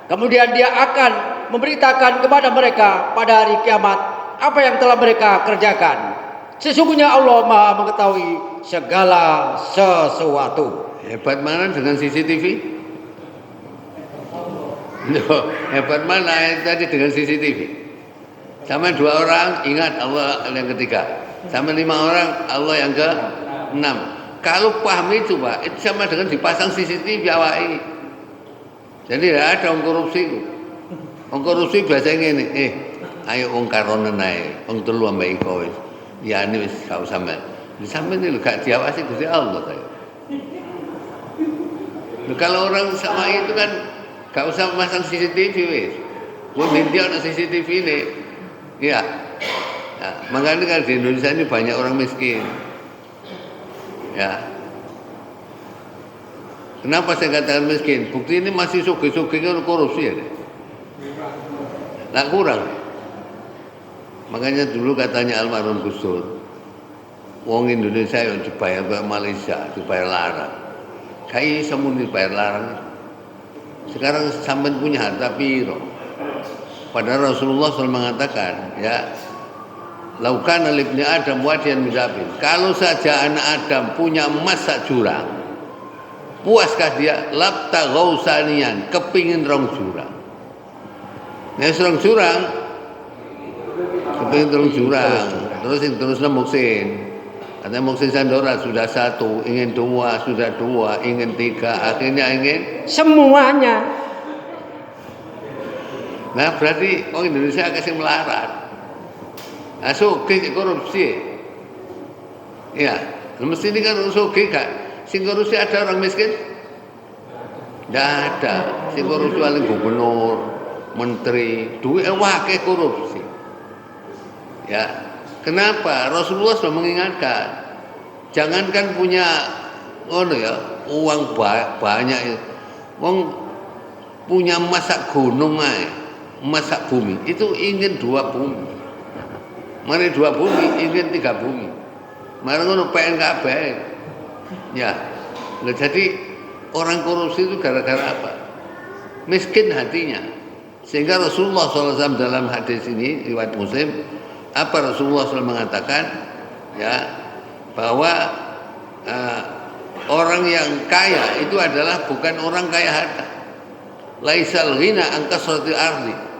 Kemudian dia akan memberitakan kepada mereka pada hari kiamat apa yang telah mereka kerjakan. Sesungguhnya Allah Maha mengetahui segala sesuatu. Hebat mana dengan CCTV? Hebat mana tadi dengan CCTV? Sama 2 orang ingat Allah yang ketiga, sama 5 orang Allah yang ke-6. Kalau paham itu Pak, itu sama dengan dipasang CCTV awake. Jadi tidak ada korupsi itu. Korupsi biasanya ini, ayo wong karonen ae, wong telu ambek iko wis. Ya ini wis gak usah men. Di sampean ini gak diawasi Gusti Allah saya. Kalau orang sama itu kan gak usah masang CCTV wis. Wong nanti ada CCTV ini. Iya. Nah, makanya kan di Indonesia ini banyak orang miskin. Ya. Kenapa saya katakan miskin? Bukti ini masih sugih-sugih korupsi ya. Nggak kurang. Makanya dulu katanya almarhum Gus Dur, wong Indonesia yang dibayar ke Malaysia, dibayar larang. Kayak semua dibayar larang. Sekarang sampean punya harta piro? Padahal Rasulullah SAW mengatakan, ya, laukana libni Adam wadiyan midabin. Kalau saja anak Adam punya emas sak jurang, puaskah dia? Labta gausanian, kepingin rong jurang. Nah, serong jurang, kepingin rong jurang. Terus muksin. Katanya muksin Sandora sudah 1, ingin 2, sudah 2, ingin 3, akhirnya ingin semuanya. Nah berarti orang Indonesia kasih melarat. Nah sugih korupsi. Ya, mesti ini kan sugih gak. Sing korupsi ada orang miskin? Tidak ada. Sing korupsi paling gubernur, menteri, duit wakil korupsi. Ya, kenapa? Rasulullah sudah mengingatkan. Jangankan punya uang banyak, uang punya masak gunung aja. Masak bumi itu ingin 2 bumi. Mari 2 bumi ingin 3 bumi. Mari ngono PNKB. Ya. Nah, jadi orang korupsi itu gara-gara apa? Miskin hatinya. Sehingga Rasulullah SAW dalam hadis ini riwayat Muslim, apa Rasulullah SAW mengatakan, ya, bahwa orang yang kaya itu adalah bukan orang kaya harta. Laisal ghina an kasratil ardi.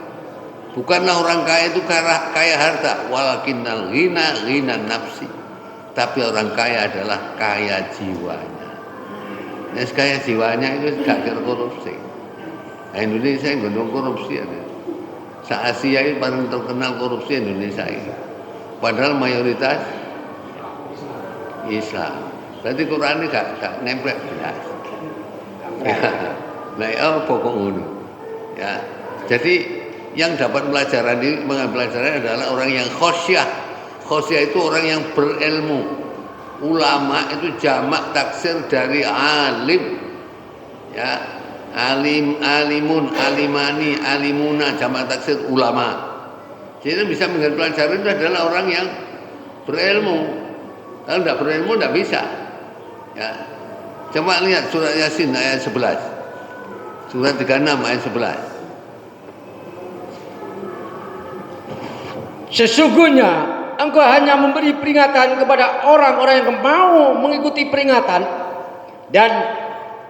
Bukanlah orang kaya itu kaya harta, walakinnal ghina nafsi. Tapi orang kaya adalah kaya jiwanya. Kaya jiwanya itu gak korupsi. Nah, Indonesia yang gunung korupsi ada. Se-Asia ini paling terkenal korupsi Indonesia ini. Padahal mayoritas Islam. Berarti Quran ini gak nempel belas. Ya. Nah, ya pokok ngono. Ya. Jadi yang dapat pelajaran ini mengambil pelajaran adalah orang yang khosyah. Khosyah itu orang yang berilmu. Ulama itu jamak taksir dari alim. Ya. Alimun, alimani, alimuna, jamak taksir ulama. Jadi bisa mengambil pelajaran itu adalah orang yang berilmu. Kalau tidak berilmu tidak bisa. Ya. Coba lihat surat Yasin ayat 11. Surat 36 ayat 11. Sesungguhnya engkau hanya memberi peringatan kepada orang-orang yang mau mengikuti peringatan dan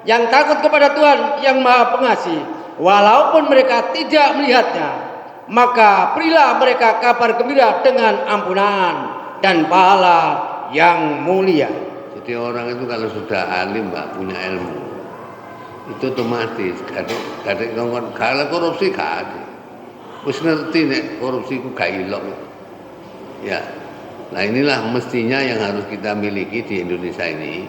yang takut kepada Tuhan yang Maha Pengasih, walaupun mereka tidak melihatnya, maka berilah mereka kabar gembira dengan ampunan dan pahala yang mulia. Jadi orang itu kalau sudah alim, Mbak, punya ilmu, itu otomatis kadek ngomong kalau korupsi gak ada. Wis ngerti nek korupsi ku gak ilok. Ya. Nah, inilah mestinya yang harus kita miliki di Indonesia ini.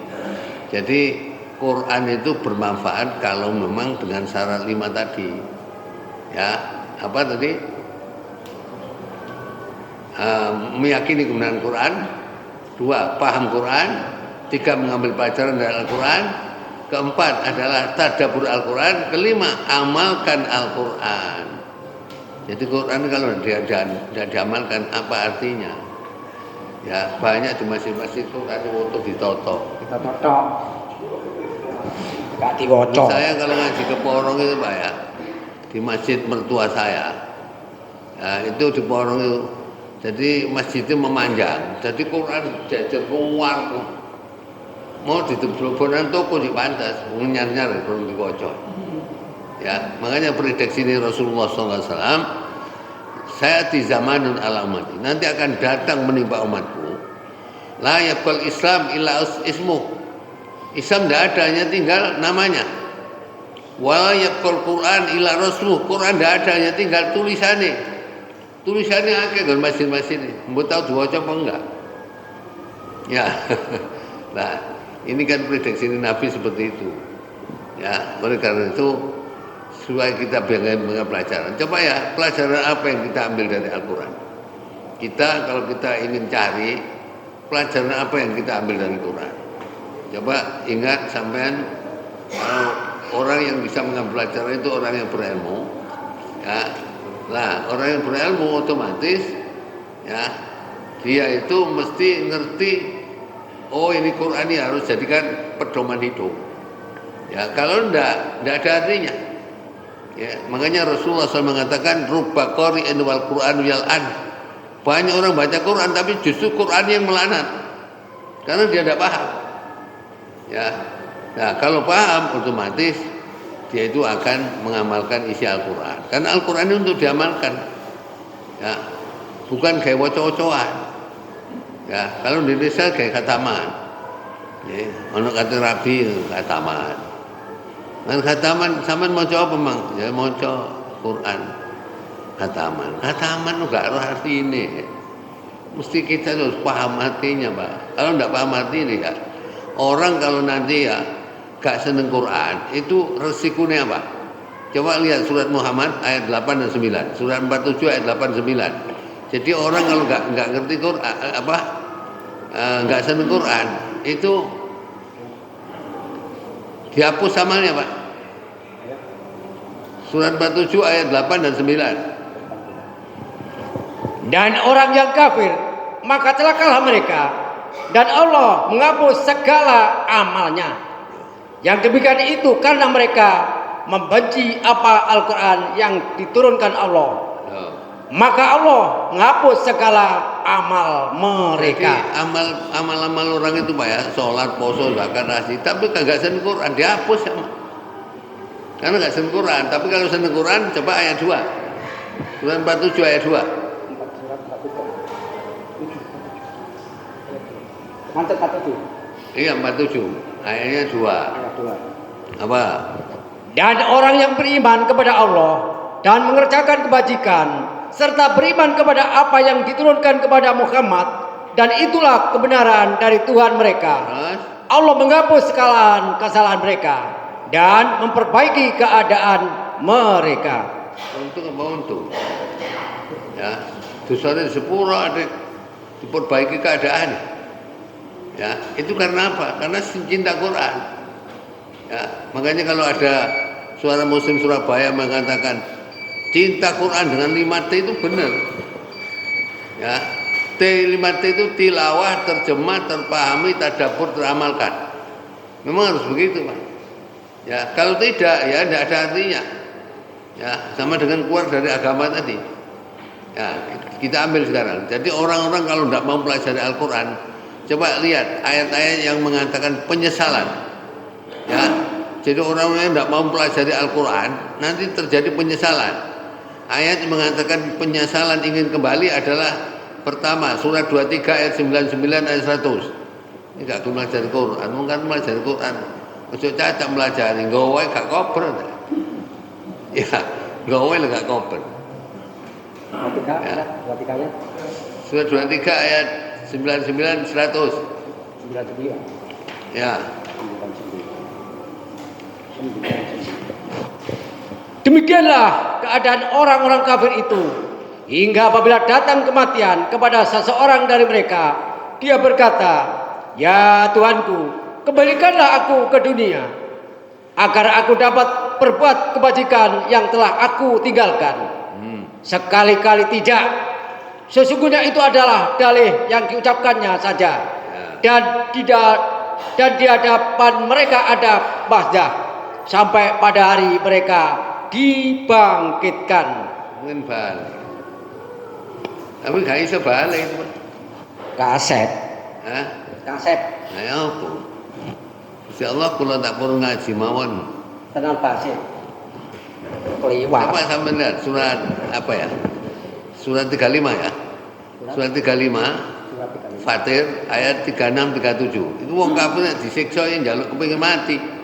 Jadi Quran itu bermanfaat kalau memang dengan syarat 5 tadi. Ya, apa tadi? Meyakini kebenaran Quran, 2 paham Quran, 3 mengambil pelajaran dari Al-Quran, 4 adalah tadabbur Al-Quran, 5 amalkan Al-Quran. Jadi Quran kalau tidak diamalkan apa artinya? Ya, banyak di masjid-masjid Quran untuk ditoto. Gak diwocok. Saya kalau ngaji ke Porong itu Pak ya, di masjid mertua saya, ya, itu di Porong itu, jadi masjidnya memanjang, jadi Quran jajar keluar, mau diteblobonan toko di pantas, nyar-nyar belum dikocok. Ya, makanya prediksi ini Rasulullah SAW, saya di zamanun ala umat, nanti akan datang menimpa umatku, la yaqul Islam illa ismuh. Islam tidak ada, hanya tinggal namanya. Wa yaqul Quran ila rasuluh. Quran tidak ada, hanya tinggal tulisannya. Tulisannya akeh nggon masjid-masjid ini. Mbok tahu diwaca apa enggak? Ya. Nah, ini kan prediksi Nabi seperti itu. Ya, oleh karena itu supaya kita mengambil pelajaran. Coba ya, pelajaran apa yang kita ambil dari Al-Quran? Kita kalau kita ingin cari pelajaran apa yang kita ambil dari Quran? Coba ingat sampean, orang yang bisa mengambil pelajaran itu orang yang berilmu. Ya. Nah, orang yang berilmu otomatis ya dia itu mesti ngerti, oh ini Quran ini harus jadikan pedoman hidup. Ya, kalau enggak ada artinya. Ya, makanya Rasulullah SAW mengatakan rubba qari'in wal Qur'an yal'an. Banyak orang baca Quran tapi justru Quran yang melaknat. Karena dia tidak paham. Ya. Nah, kalau paham otomatis dia itu akan mengamalkan isi Al-Quran. Karena Al-Quran ini untuk diamalkan. Ya. Bukan kayak wocok-wocokan. Ya, kalau di Indonesia kayak khataman. Ya, ono kata rabi khataman. Dan khataman sampean maca apa, Mang? Ya maca Quran. Khataman. Khataman enggak roh artine. Mesti kita harus paham artinya, Pak. Kalau enggak paham artinya ya, orang kalau nanti ya gak seneng Quran, itu resikonya apa? Coba lihat surat Muhammad ayat 8 dan 9, surat 47 ayat 8 dan 9. Jadi orang kalau nggak ngerti Quran, nggak seneng Quran, itu dihapus amalnya, Pak. Surat 47 ayat 8 dan 9. Dan orang yang kafir, maka celakalah mereka, dan Allah menghapus segala amalnya. Yang demikian itu karena mereka membenci apa Al-Quran yang diturunkan Allah. Maka Allah menghapus segala amal mereka. Jadi amal-amal orang itu Pak ya, sholat, puasa, zakat, haji, tapi kagak seneng Quran, dihapus sama. Karena gak seneng Quran. Tapi kalau seneng Quran, coba ayat 2, surat 47 ayat 2. Mantap 47. Iya 47. Ayatnya 2. Apa? Dan orang yang beriman kepada Allah dan mengerjakan kebajikan serta beriman kepada apa yang diturunkan kepada Muhammad, dan itulah kebenaran dari Tuhan mereka. Allah menghapus segala kesalahan mereka dan memperbaiki keadaan mereka. Untuk apa untuk? Ya, dosanya sepura ada diperbaiki keadaan. Ya, itu karena apa? Karena cinta Quran. Ya, makanya kalau ada suara Muslim Surabaya mengatakan cinta Quran dengan 5T itu benar. Ya, T5T itu tilawah, terjemah, terpahami, tadabbur, teramalkan. Memang harus begitu, Pak. Ya, kalau tidak ya tidak ada artinya. Ya, sama dengan keluar dari agama tadi. Ya, kita ambil sekarang. Jadi orang-orang kalau tidak mau pelajari Al-Quran, coba lihat ayat-ayat yang mengatakan penyesalan. Ya, jadi orang-orang yang tidak mau pelajari Al-Quran nanti terjadi penyesalan. Ayat yang mengatakan penyesalan ingin kembali adalah pertama surat 23 ayat 99 ayat 100. Ini gak pelajari Quran, mungkin pelajari Quran. Maksud cacat pelajari, gawe gak koper. Ya, gawe gak koper. Ya. Surat 23 ayat 99 100. 99. Ya. Demikianlah keadaan orang-orang kafir itu, hingga apabila datang kematian kepada seseorang dari mereka, dia berkata, "Ya Tuhanku, kembalikanlah aku ke dunia, agar aku dapat berbuat kebajikan yang telah aku tinggalkan." Sekali-kali tidak. Sesungguhnya itu adalah dalih yang diucapkannya saja, dan di hadapan mereka ada bahjah sampai pada hari mereka dibangkitkan. Mungkin balik. Tapi gak bisa balik itu. Kaset. Hah? Kaset. Nah, ya apa? Insya Allah kalau tak perlu ngaji mawon. Tenang pasir. Keliwat. Apa sampai lihat surat apa ya? Surat 35 ya? Surat 35. Fatir ayat 36 37. Itu wong kafir disiksa yang njaluk kepengin mati.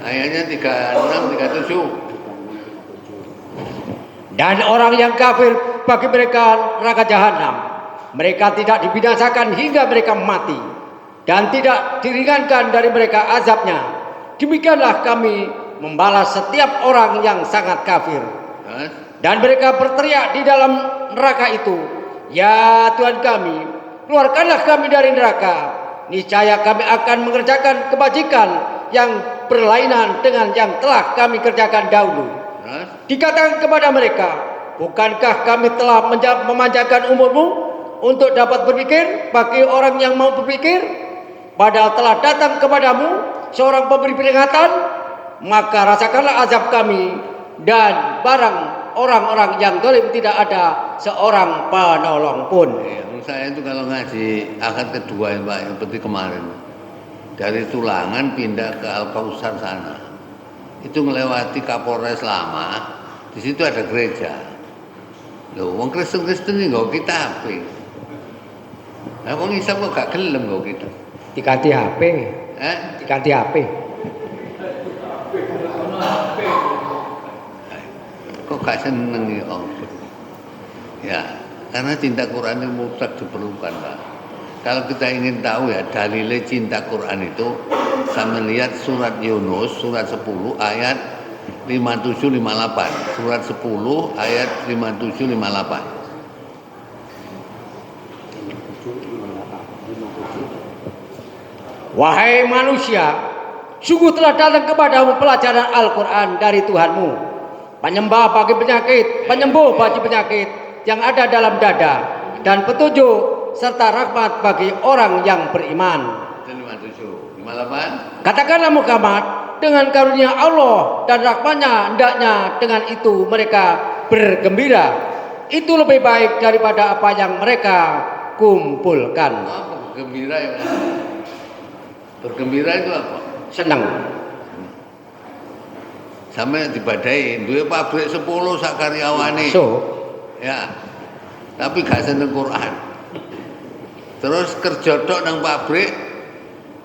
Ayatnya 36 37. Dan orang yang kafir bagi mereka neraka jahanam. Mereka tidak dibinasakan hingga mereka mati, dan tidak diringankan dari mereka azabnya. Demikianlah kami membalas setiap orang yang sangat kafir. Dan mereka berteriak di dalam neraka itu, "Ya Tuhan kami, keluarkanlah kami dari neraka. Niscaya kami akan mengerjakan kebajikan yang berlainan dengan yang telah kami kerjakan dahulu." Dikatakan kepada mereka, "Bukankah kami telah memanjangkan umurmu untuk dapat berpikir bagi orang yang mau berpikir? Padahal telah datang kepadamu seorang pemberi peringatan, maka rasakanlah azab kami, dan barang orang-orang yang zalim tidak ada seorang penolong pun." Saya itu kalau ngaji akad kedua ya Pak, yang seperti kemarin dari Tulangan pindah ke Al-Kausar sana, itu melewati Kapolres lama, di situ ada gereja. Loh, wong Kristen-Kristen ini nggak kita HP. Nah, wong Islam kok gak gelem nggak kita. Diganti HP. Diganti HP. Kok gak seneng ya Allah. Ya, karena cinta Quran itu mutlak diperlukan Pak. Kalau kita ingin tahu ya dalilnya cinta Quran itu, saya melihat surat Yunus surat 10 ayat 5758. Surat 10 ayat 5758. "Wahai manusia, sungguh telah datang kepadamu pelajaran Al-Quran dari Tuhanmu, penyembah bagi penyakit, penyembuh bagi penyakit yang ada dalam dada, dan petunjuk serta rahmat bagi orang yang beriman." 5758. Katakanlah Muhammad, dengan karunia Allah dan rahmatnya hendaknya dengan itu mereka bergembira. Itu lebih baik daripada apa yang mereka kumpulkan. Apa bergembira ya? Bergembira itu apa? Senang. Sampai dibadain, duwe pabrik 10 sak karyawane. So, Ya. Tapi gak seneng Quran. terus kerja tok nang pabrik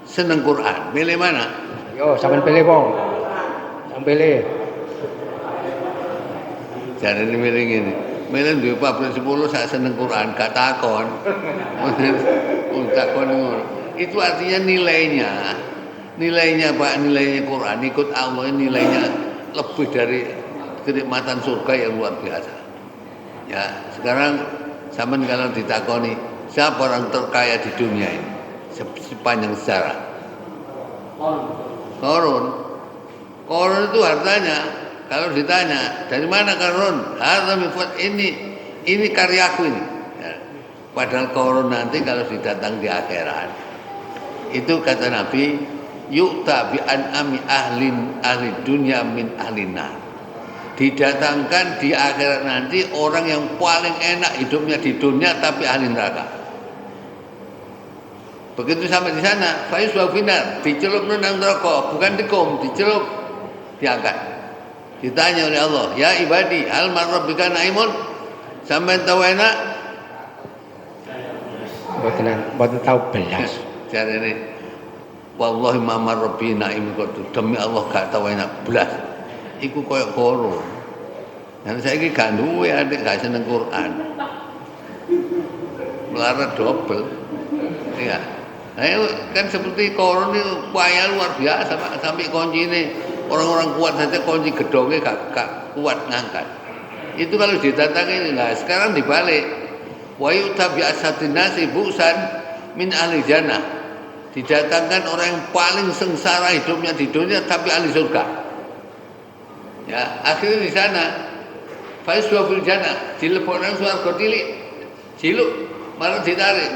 seneng Quran. Milih mana? Yo, sampean pilih, Bang. Sampean pilih. Jarene milih ngene. Milih duwe pabrik 10 sak seneng Quran, gak takon. Takon ngono. Itu artinya nilainya Pak, nilainya Quran ikut Allah nilainya lebih dari kenikmatan surga yang luar biasa. Ya, sekarang sampean kalau ditakoni siapa orang terkaya di dunia ini sepanjang sejarah? Korun. Korun itu hartanya kalau ditanya dari mana Korun? Harta mifat ini karyaku ini. Ya. Padahal korun nanti kalau didatang di akhirat itu kata Nabi yu'ta bi an'ami ahli dunya min ahlinar. Didatangkan di akhirat nanti orang yang paling enak hidupnya di dunia tapi ahli neraka. Begitu sampai di sana, faiz wa finar, dicelup nang neraka, bukan dikom, dicelup, diangkat. Ditanya oleh Allah, ya ibadi, hal marrabbika naimun? Sampai tahu enak? Boten tahu belas. Jarene wallahi ma marrabbi naimun qad, demi Allah gak tahu enak belas. Iku koyo korun. Dan saiki gak duwe adik gak seneng Quran. Melarat double. Iya. Nah, kan seperti korun itu payah luar biasa Pak. Sampai kuncine orang-orang kuat saja kunci gedongnya gak kuat ngangkat. Itu kalau didatangi lah. Sekarang dibalik. Wa yutabi asatin nasi bu'san min ahli jannah. Didatangkan orang yang paling sengsara hidupnya di dunia tapi ahli surga. Ya, akhirnya di sana faiz wa fil jannah, dilebokno swarga ciluk malah ditarik.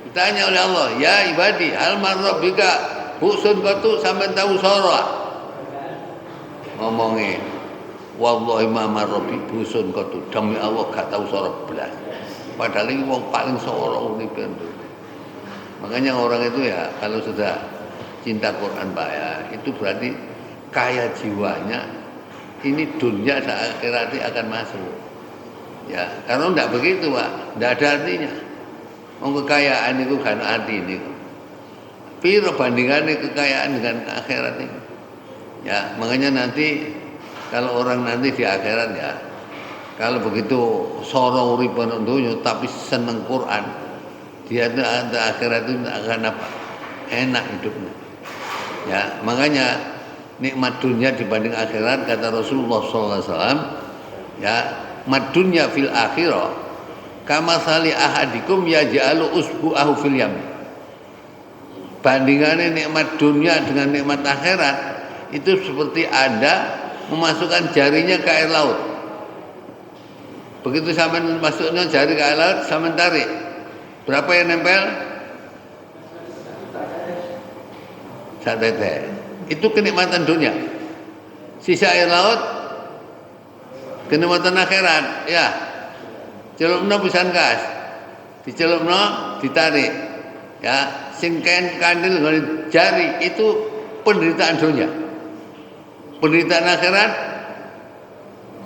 Ditanya oleh Allah, ya ibadi, hal marrabbika busun qatu sampean tahu sora. Ngomongnya wallahi ma marrabbi busun qatu, demi Allah gak tahu sora belas. Padahal ini wong paling sora uripe. Makanya orang itu ya kalau sudah cinta Quran Pak ya, itu berarti kaya jiwanya. Ini dunia saat akhirat akan masuk. Ya, karena tidak begitu Pak, tidak ada artinya. Mau kekayaan itu kan arti ini. Piro bandingannya kekayaan dengan akhirat ini. Ya, makanya nanti kalau orang nanti di akhirat ya, kalau begitu soro uripan dunia tapi seneng Quran, dia itu akhirat itu akan apa? Enak hidupnya. Ya, makanya nikmat dunia dibanding akhirat kata Rasulullah SAW ya mat dunya fil akhirah kama sali ahadikum yaj'alu usbu'ahu fil yam. Bandingannya nikmat dunia dengan nikmat akhirat itu seperti Anda memasukkan jarinya ke air laut. Begitu sampai masuknya jari ke air laut sampai tarik, berapa yang nempel? Satu tetes. Itu kenikmatan dunia. Sisa air laut kenikmatan akhirat. Ya. Celupno pisan gas. Dicelupno ditarik. Ya, sing kandil ngene jari itu penderitaan dunia. Penderitaan akhirat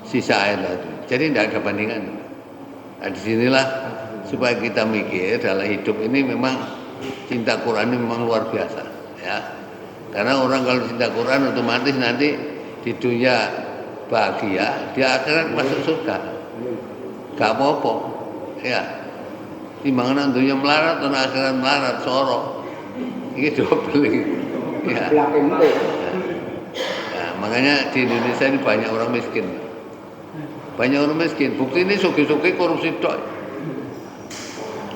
sisa air laut. Jadi tidak ada bandingan. Nah, disinilah supaya kita mikir dalam hidup ini memang cinta Quran ini memang luar biasa. Ya. Karena orang kalau cinta Quran otomatis nanti di dunia bahagia, di akhirat masuk surga. Gak apa-apa. Ya. Timbangan dunia melarat dan akhirat melarat soro. Ini double. Ya. Nah, makanya di Indonesia ini banyak orang miskin. Banyak orang miskin. Bukti ini suki-suki korupsi doi.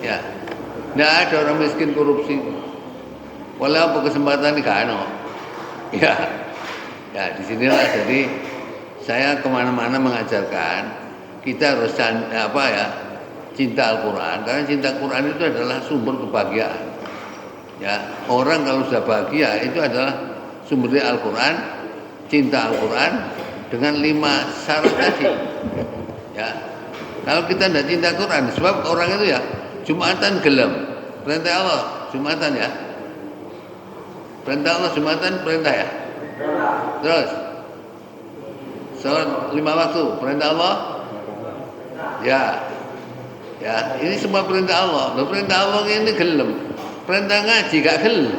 Ya. Nggak ada orang miskin korupsi. Walau apa kesempatan ini gak ada. Ya, ya disinilah jadi saya kemana-mana mengajarkan kita harus cinta Al-Quran karena cinta Quran itu adalah sumber kebahagiaan. Ya, orang kalau sudah bahagia itu adalah sumber dari Al-Quran, cinta Al-Quran dengan 5 syarat tadi. Ya, kalau kita tidak cinta Quran, sebab orang itu ya Jumatan gelem, perintah Allah Jumatan ya. Perintah Allah Jumatan perintah ya. Terus salat 5 waktu perintah Allah. Ya. Ya, ini semua perintah Allah. Perintah Allah ini gelem. Perintah ngaji gak gelem.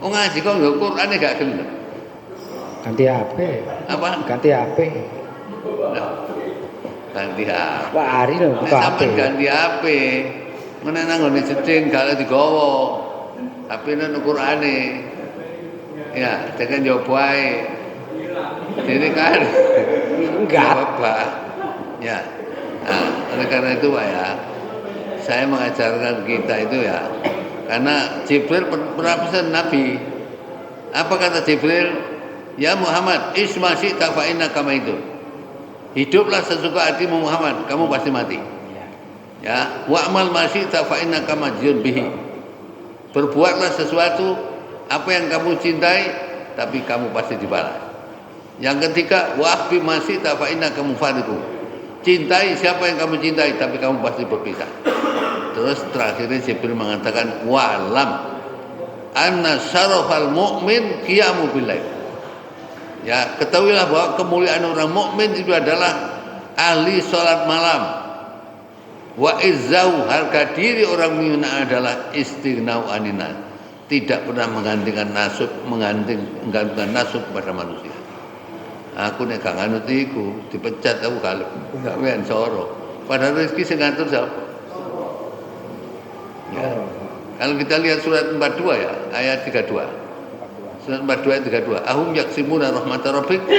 Oh ngaji kok nggak Quran gak gelem. Ganti HP. Apa? Ganti HP. Nah, ganti HP. Pak Ari lho buka HP. Ganti HP. Mana nanggone jeding gak digowo. Tapi nang Qur'ane. Ya, jangan jawab wae. Jadi kan Enggak. Apa? Ya. Nah, oleh karena itu Pak ya, saya mengajarkan kita itu ya, karena Jibril pernah pesan Nabi. Apa kata Jibril? Ya Muhammad, isma syi'ta fa innaka maitun. Hiduplah sesuka hatimu Muhammad, kamu pasti mati. Ya, wa'mal ma syi'ta fa innaka majzun bihi. Berbuatlah sesuatu apa yang kamu cintai, tapi kamu pasti dibalas. Yang ketiga, wa'fi ma syi'ta fa innaka mufariqun. Cintai siapa yang kamu cintai, tapi kamu pasti berpisah. Terus terakhirnya Jibril mengatakan wa'lam anna syarafal mu'min qiyamu billail. Ya, ketahuilah bahwa kemuliaan orang mukmin itu adalah ahli salat malam. Wa izzau, harga diri orang mukmin adalah istighnau aninas. Tidak pernah menggantungkan nasib kepada manusia. Aku nek gak nganut iku dipecat aku kalep. Gak wen soro. Padahal rezeki sing ngatur siapa? Ya. Kalau kita lihat surat 42 ya, ayat 32. Surat 42 ayat 32. Ahum yaksimuna rahmatar rabbik. 32.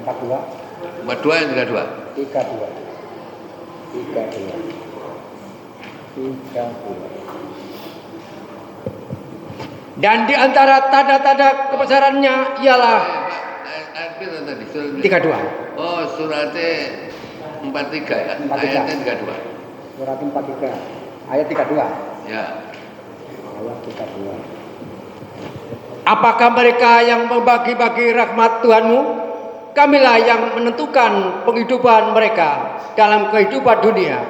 42. 42 ayat 32. 32. Dan di antara tanda-tanda kebesarannya ialah ayat berapa tadi? Surat 32. Oh, suratnya 43 ya. 43. Ayatnya 32. Surat 43. Ayat 32. Ya. Ayat 32. Apakah mereka yang membagi-bagi rahmat Tuhanmu? Kamilah yang menentukan penghidupan mereka dalam kehidupan dunia.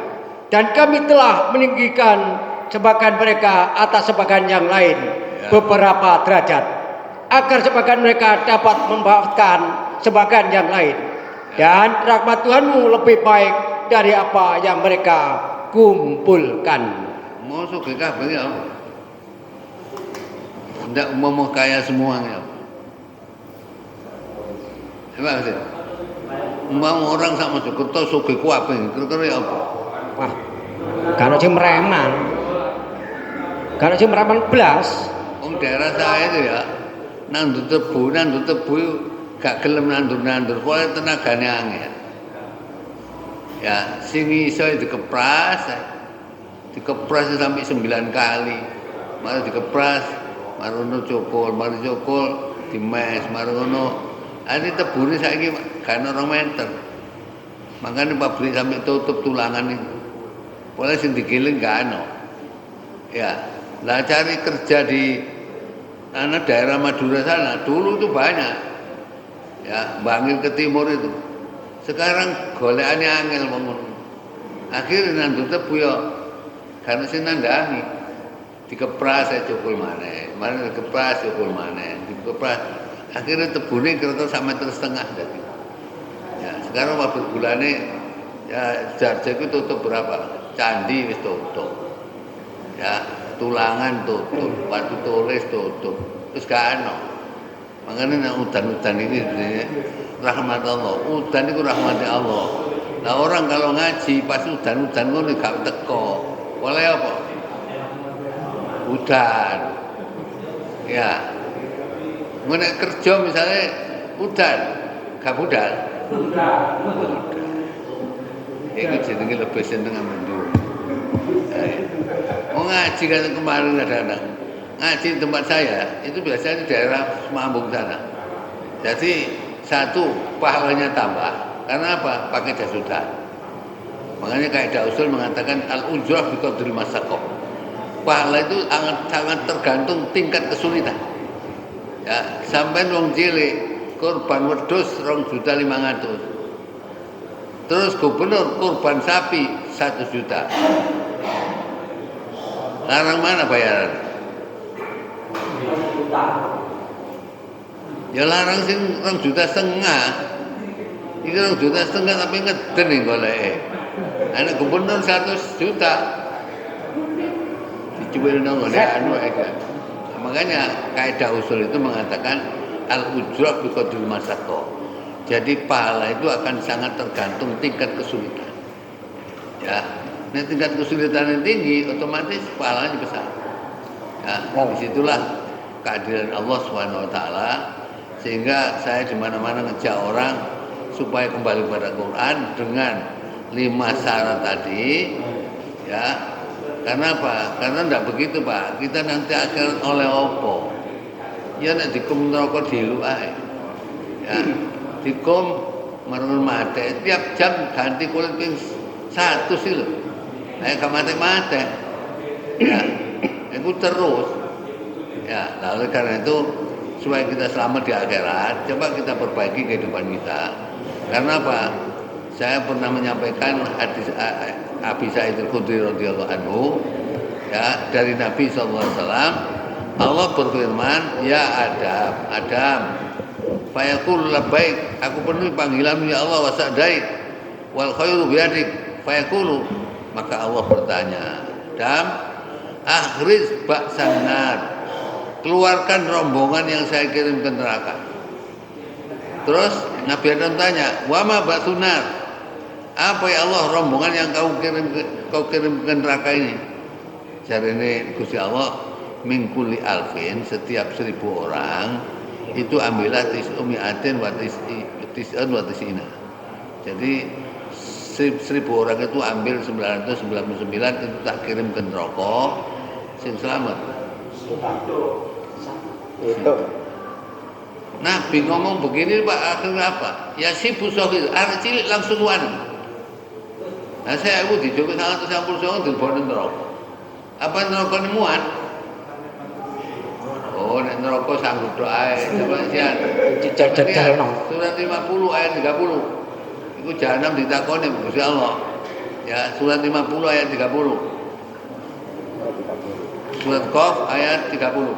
Dan kami telah meninggikan sebagian mereka atas sebagian yang lain beberapa derajat, agar sebagian mereka dapat memaafkan sebagian yang lain. Dan rahmat Tuhanmu lebih baik dari apa yang mereka kumpulkan. Masuk ke kabeh ya. Tidak mau kaya semuanya. Apa sih? Mau orang sama Jakarta sugih ku apa? Kira-kira apa? Wah, kalau sing mereman. Kalau sing mereman blas. Daerah saya itu ya, nandur tebu gak gelem nandur, pokoknya tenaganya angin. Ya, sing iso dikepras sampai 9 kali, mari dikepras, marono cokol, dimes, marono. Ini tebu ini saiki kan orang meter, makanya pabrik sampai tutup tulangan itu, pokoknya sing digiling gak ano. Ya, lah cari kerja di daerah Madura sana dulu itu banyak ya, Bangil ke timur itu. Sekarang golekannya angel bangun. Akhirnya nandur tebu ya, karena sih nandani dikepras saya cukul mana dikepras cukul mana dikepras. Akhirnya tebu ini kira-kira sama meter setengah jadi. Ya, sekarang pabrik gulane ya Jarja itu tutup berapa? Candi wis tutup. Ya, tulangan tutup, batu tulis tutup, terus gak ano. Makanya udan-udan ini rahmat Allah. Udan itu rahmatnya Allah. Nah orang kalau ngaji pas udan-udan itu gak teko. Oleh apa? Udan. Ya. Menek kerja misalnya udan, gak budal. Udan. Itu jenenge lebih seneng amandul. Mau ngaji kan kemarin ada anak ngaji di tempat saya itu biasanya di daerah Semambung sana. Jadi satu pahalanya tambah karena apa? Pakai jas hujan. Makanya kaidah usul mengatakan al-ujrah bi qadri masaqah. Pahala itu sangat tergantung tingkat kesulitan. Ya, sampai wong cilik kurban wedhus 2.500.000. Terus gubernur kurban sapi 1 juta. Larang mana bayaran? Ya larang sing 2,5 juta. Iki 2,5 juta tapi ngeden ning goleke. Anak gubernur 100 juta. Dicubil nongol ya anu aja. Makanya kaidah usul itu mengatakan al-ujrah bi qadril masyaqqah. Jadi pahala itu akan sangat tergantung tingkat kesulitan. Ya, nah tingkat kesulitan yang tinggi, otomatis pahalanya besar. Ya, disitulah keadilan Allah SWT. Sehingga saya di mana-mana ngejak orang supaya kembali pada Quran dengan 5 syarat tadi. Ya, karena apa? Karena tidak begitu Pak. Kita nanti akan oleh opo. Ya nek dikum neraka dilu ae. Ya, dikum marun mate tiap jam ganti kulit ping 1 sih lho. Ayo gak mate-mate. Ya, itu terus. Ya, lalu karena itu supaya kita selamat di akhirat, coba kita perbaiki kehidupan kita. Karena apa? Saya pernah menyampaikan hadis Abi Sa'id Al-Khudri radhiyallahu anhu, ya, dari Nabi SAW. Allah berfirman, ya Adam, fayaqul labbaik, aku penuhi panggilanmu ya Allah, wasa'daik wal khairu biyadik, fayaqulu, maka Allah bertanya, Adam, akhriz ba'san nar, keluarkan rombongan yang saya kirim ke neraka. Terus Nabi Adam tanya, wama ba'sun nar, apa ya Allah rombongan yang kau kirim ke neraka ini? Jadi ini Gusti Allah, mingkuli alfin, setiap 1000 orang itu ambillah tis'umi'atin wa tis'an wa tis'ina. Jadi 1000 orang itu ambil 999 itu tak kirim ke neraka, sing selamat. Itu. Nabi ngomong begini Pak, akhirnya apa? Ya sibu sohir, anak cilik langsung wan. Nah saya itu dijogo 150 orang di bodoh neraka. Apa neraka ini muat? Oh, nek neraka sanggup doa. Coba sian. Surat 50 ayat 30. Iku jahanam ditakoni Gusti Allah. Ya, surat 50 ayat 30. Surat Qaf ayat 30.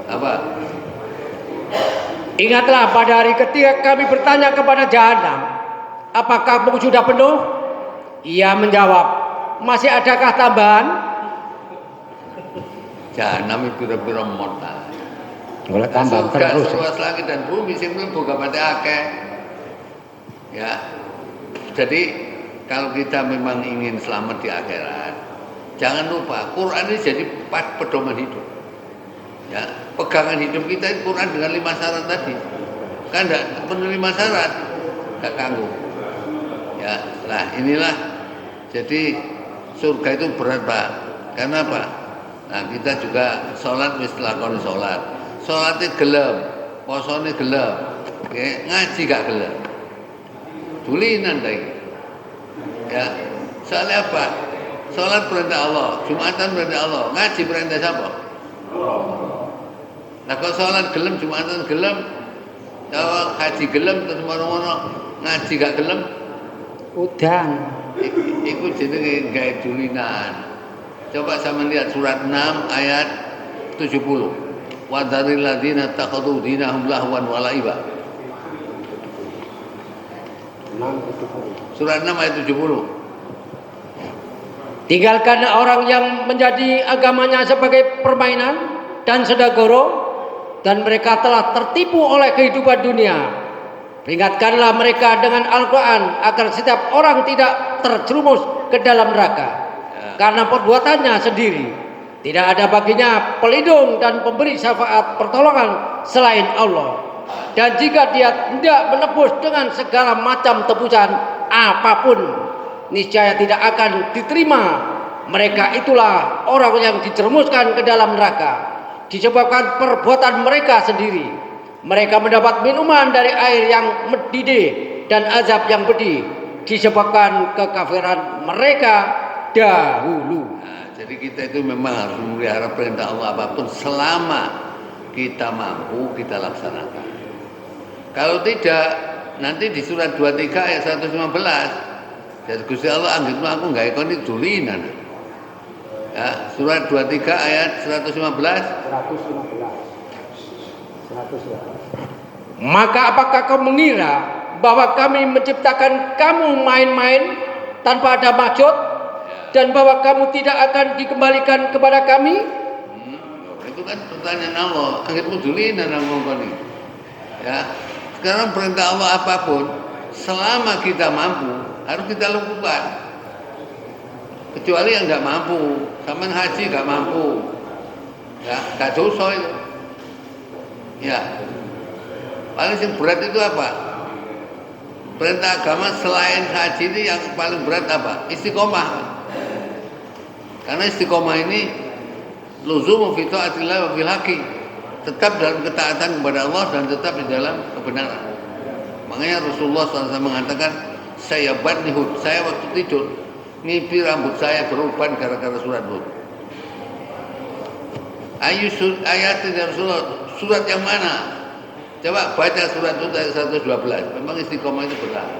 Apa? Ingatlah pada hari ketika kami bertanya kepada jahanam, apakah kamu sudah penuh? Ia menjawab, masih adakah tambahan? Jahanam itu pira-pira mortal. Boleh tambah terus. Luas langit dan bumi sing mlebu kabeh akeh. Ya. Jadi kalau kita memang ingin selamat di akhirat, jangan lupa Quran ini jadi pedoman hidup. Ya, pegangan hidup kita itu Quran dengan 5 syarat tadi. Kan enggak penuh 5 syarat, enggak kanggu. Ya, nah inilah jadi surga itu berat Pak. Karena apa? Nah kita juga sholat wis lakoni sholat. Sholatnya gelem, posone gelem, ngaji gak gelem. Dulinan lagi. Ya, soalnya apa? Sholat perintah Allah, Jumatan perintah Allah, ngaji perintah siapa? Nah kalau sholat gelem, Jumatan gelem, kalau haji gelem, terus mono-mono ngaji gak gelem, udang. Iku jenenge gawe dulinan. Coba sama lihat surat 6 ayat 70. Wa dzaril ladzina takhadhu dinahum lahwan wa la'iba. Surat 6 ayat 70. Tinggalkan orang yang menjadi agamanya sebagai permainan dan sedekah, dan mereka telah tertipu oleh kehidupan dunia. Peringatkanlah mereka dengan Al-Quran agar setiap orang tidak terjerumus ke dalam neraka karena perbuatannya sendiri. Tidak ada baginya pelindung dan pemberi syafaat pertolongan selain Allah. Dan jika dia tidak menebus dengan segala macam tebusan apapun, niscaya tidak akan diterima. Mereka itulah orang yang dijerumuskan ke dalam neraka disebabkan perbuatan mereka sendiri. Mereka mendapat minuman dari air yang mendidih dan azab yang pedih disebabkan kekafiran mereka dahulu. Nah, jadi kita itu memang harus memelihara perintah Allah apapun selama kita mampu kita laksanakan. Kalau tidak, nanti di surat 23 ayat 115, jadi Gusti Allah anggitmu aku nggak ikon itu dulinan. Ya, surat 23 ayat 115. Maka apakah kau mengira bahwa kami menciptakan kamu main-main tanpa ada maksud dan bahwa kamu tidak akan dikembalikan kepada kami? Itu kan pertanyaan Allah. Angitmu dulin dan ngomong ya. Sekarang perintah Allah apapun, selama kita mampu harus kita lakukan. Kecuali yang nggak mampu, sama haji nggak mampu, ya nggak dosa itu. Ya, paling yang berat itu apa? Perintah agama selain haji ini yang paling berat apa? Istiqomah. Karena istiqomah ini luzumu fi ta'atillah wa fil haqqi, tetap dalam ketaatan kepada Allah dan tetap di dalam kebenaran. Makanya Rasulullah SAW mengatakan, saya batni Hud, saya waktu tidur mimpi rambut saya beruban gara-gara surat Hud. Ayat dari Rasulullah, surat yang mana? Coba baca surat Hud ayat 112. Memang istiqomah itu berat.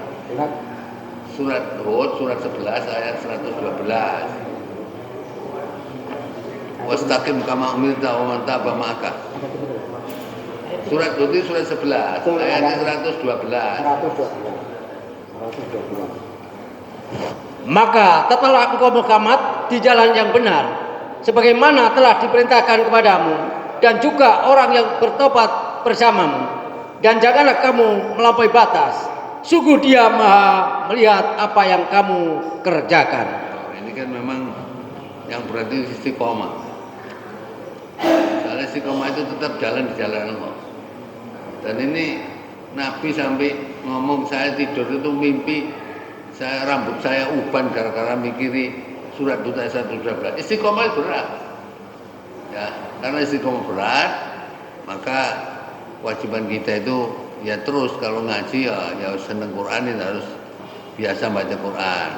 Surat Hud surat 11 ayat 112. Wastaqim kama umirta wa man taba ma'aka. Surat Hud itu surat 11 ayat 112. Maka tetaplah engkau Muhammad di jalan yang benar, sebagaimana telah diperintahkan kepadamu, dan juga orang yang bertobat bersamamu. Dan janganlah kamu melampaui batas. Sungguh Dia Maha melihat apa yang kamu kerjakan. Ini kan memang yang berarti istiqomah. Soalnya istiqomah itu tetap jalan di jalan Allah. Dan ini Nabi sampai ngomong, saya tidur itu mimpi rambut saya uban gara-gara mikiri surat Hud ayat 112. Istiqomah berat. Ya, karena istiqomah berat, maka kewajiban kita itu ya terus kalau ngaji ya seneng Quran, itu harus biasa baca Quran.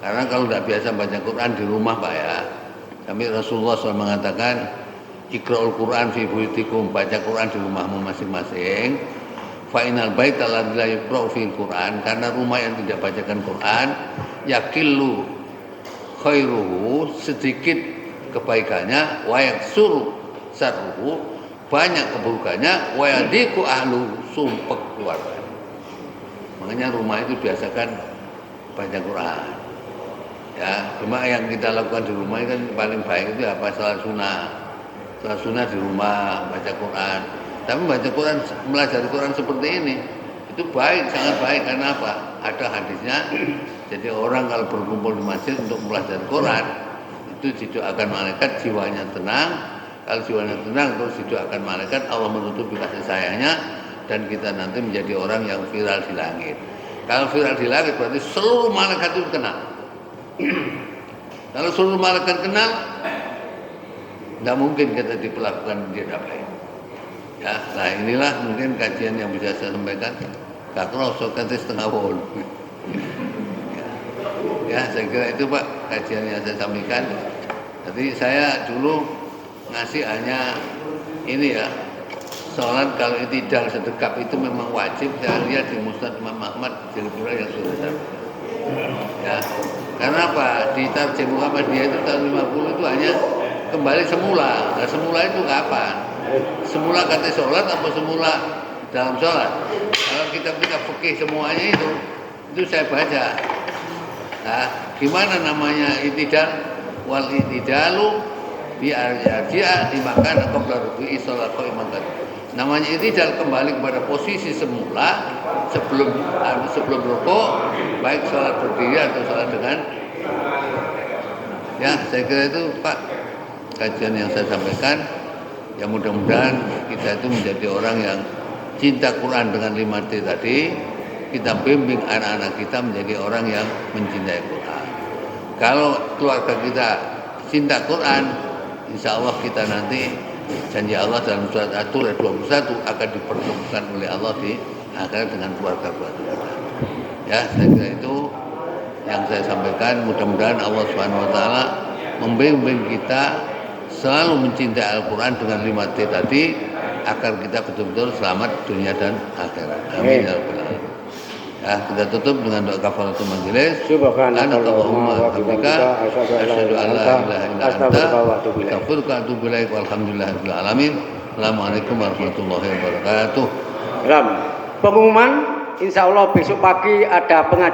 Karena kalau tidak biasa baca Quran di rumah Pak ya. Sampai Rasulullah SAW mengatakan, Iqra'ul Quran fi buyutikum, baca Quran di rumahmu masing-masing. Fa'inal bait alladzi la yuqra'u fil Quran, karena rumah yang tidak bacakan Quran yakillu khairuhu, sedikit kebaikannya, wa yaksuru sarruhu, banyak keburukannya, wa yadiku ahlu, sumpek keluarga. Makanya rumah itu biasakan baca Quran. Ya, cuma yang kita lakukan di rumah kan paling baik itu apa? Salat sunnah di rumah, baca Quran. Tapi baca Quran, belajar Quran seperti ini itu baik, sangat baik. Karena apa? Ada hadisnya. Jadi orang kalau berkumpul di masjid untuk belajar Quran, itu didoakan malaikat, jiwanya tenang. Kalau jiwanya tenang, terus didoakan malaikat, Allah menutupi kasih sayangnya, dan kita nanti menjadi orang yang viral di langit. Kalau viral di langit berarti seluruh malaikat itu kenal. Kalau seluruh malaikat kenal, tidak mungkin kita diperlakukan dia baik. Ya, nah inilah mungkin kajian yang bisa saya sampaikan. Gak kerosok nanti setengah wol. Ya, saya kira itu Pak kajian yang saya sampaikan. Jadi saya dulu ngasih hanya ini ya, sholat kalau itidal sedekap itu memang wajib. Saya lihat di Musnad Imam Ahmad Jilbura yang sudah sampaikan. Ya, karena apa? Di Tarjih Muhammadiyah itu tahun 50 itu hanya kembali semula. Nah, semula itu kapan? Semula kata sholat apa semula dalam sholat? Kalau kita fikih semuanya itu saya baca. Nah, gimana namanya itidal? Wal itidalu bi arji'a dimakan qabla ruku'i sholat qaiman. Namanya itidal kembali kepada posisi semula sebelum rukuk, baik sholat berdiri atau sholat dengan. Ya, saya kira itu Pak kajian yang saya sampaikan. Ya mudah-mudahan kita itu menjadi orang yang cinta Quran dengan 5T tadi. Kita bimbing anak-anak kita menjadi orang yang mencintai Quran. Kalau keluarga kita cinta Quran, insya Allah kita nanti janji Allah dalam surat At-Tur ayat 21 akan dipertemukan oleh Allah di akhirat dengan keluarga-keluarga kita. Ya, saya kira itu yang saya sampaikan. Mudah-mudahan Allah SWT membimbing kita selalu mencintai Al-Quran dengan 5T tadi, agar kita betul-betul selamat dunia dan akhirat. Amin ya rabbal alamin. Ya, kita tutup dengan doa kafaratul majelis. Subhanallahumma wa bihamdika asyhadu an la ilaha illa anta astaghfiruka wa atubu ilaik. Walhamdulillahirabbil alamin. Assalamualaikum warahmatullahi wabarakatuh. Pengumuman, insya Allah besok pagi ada pengajian.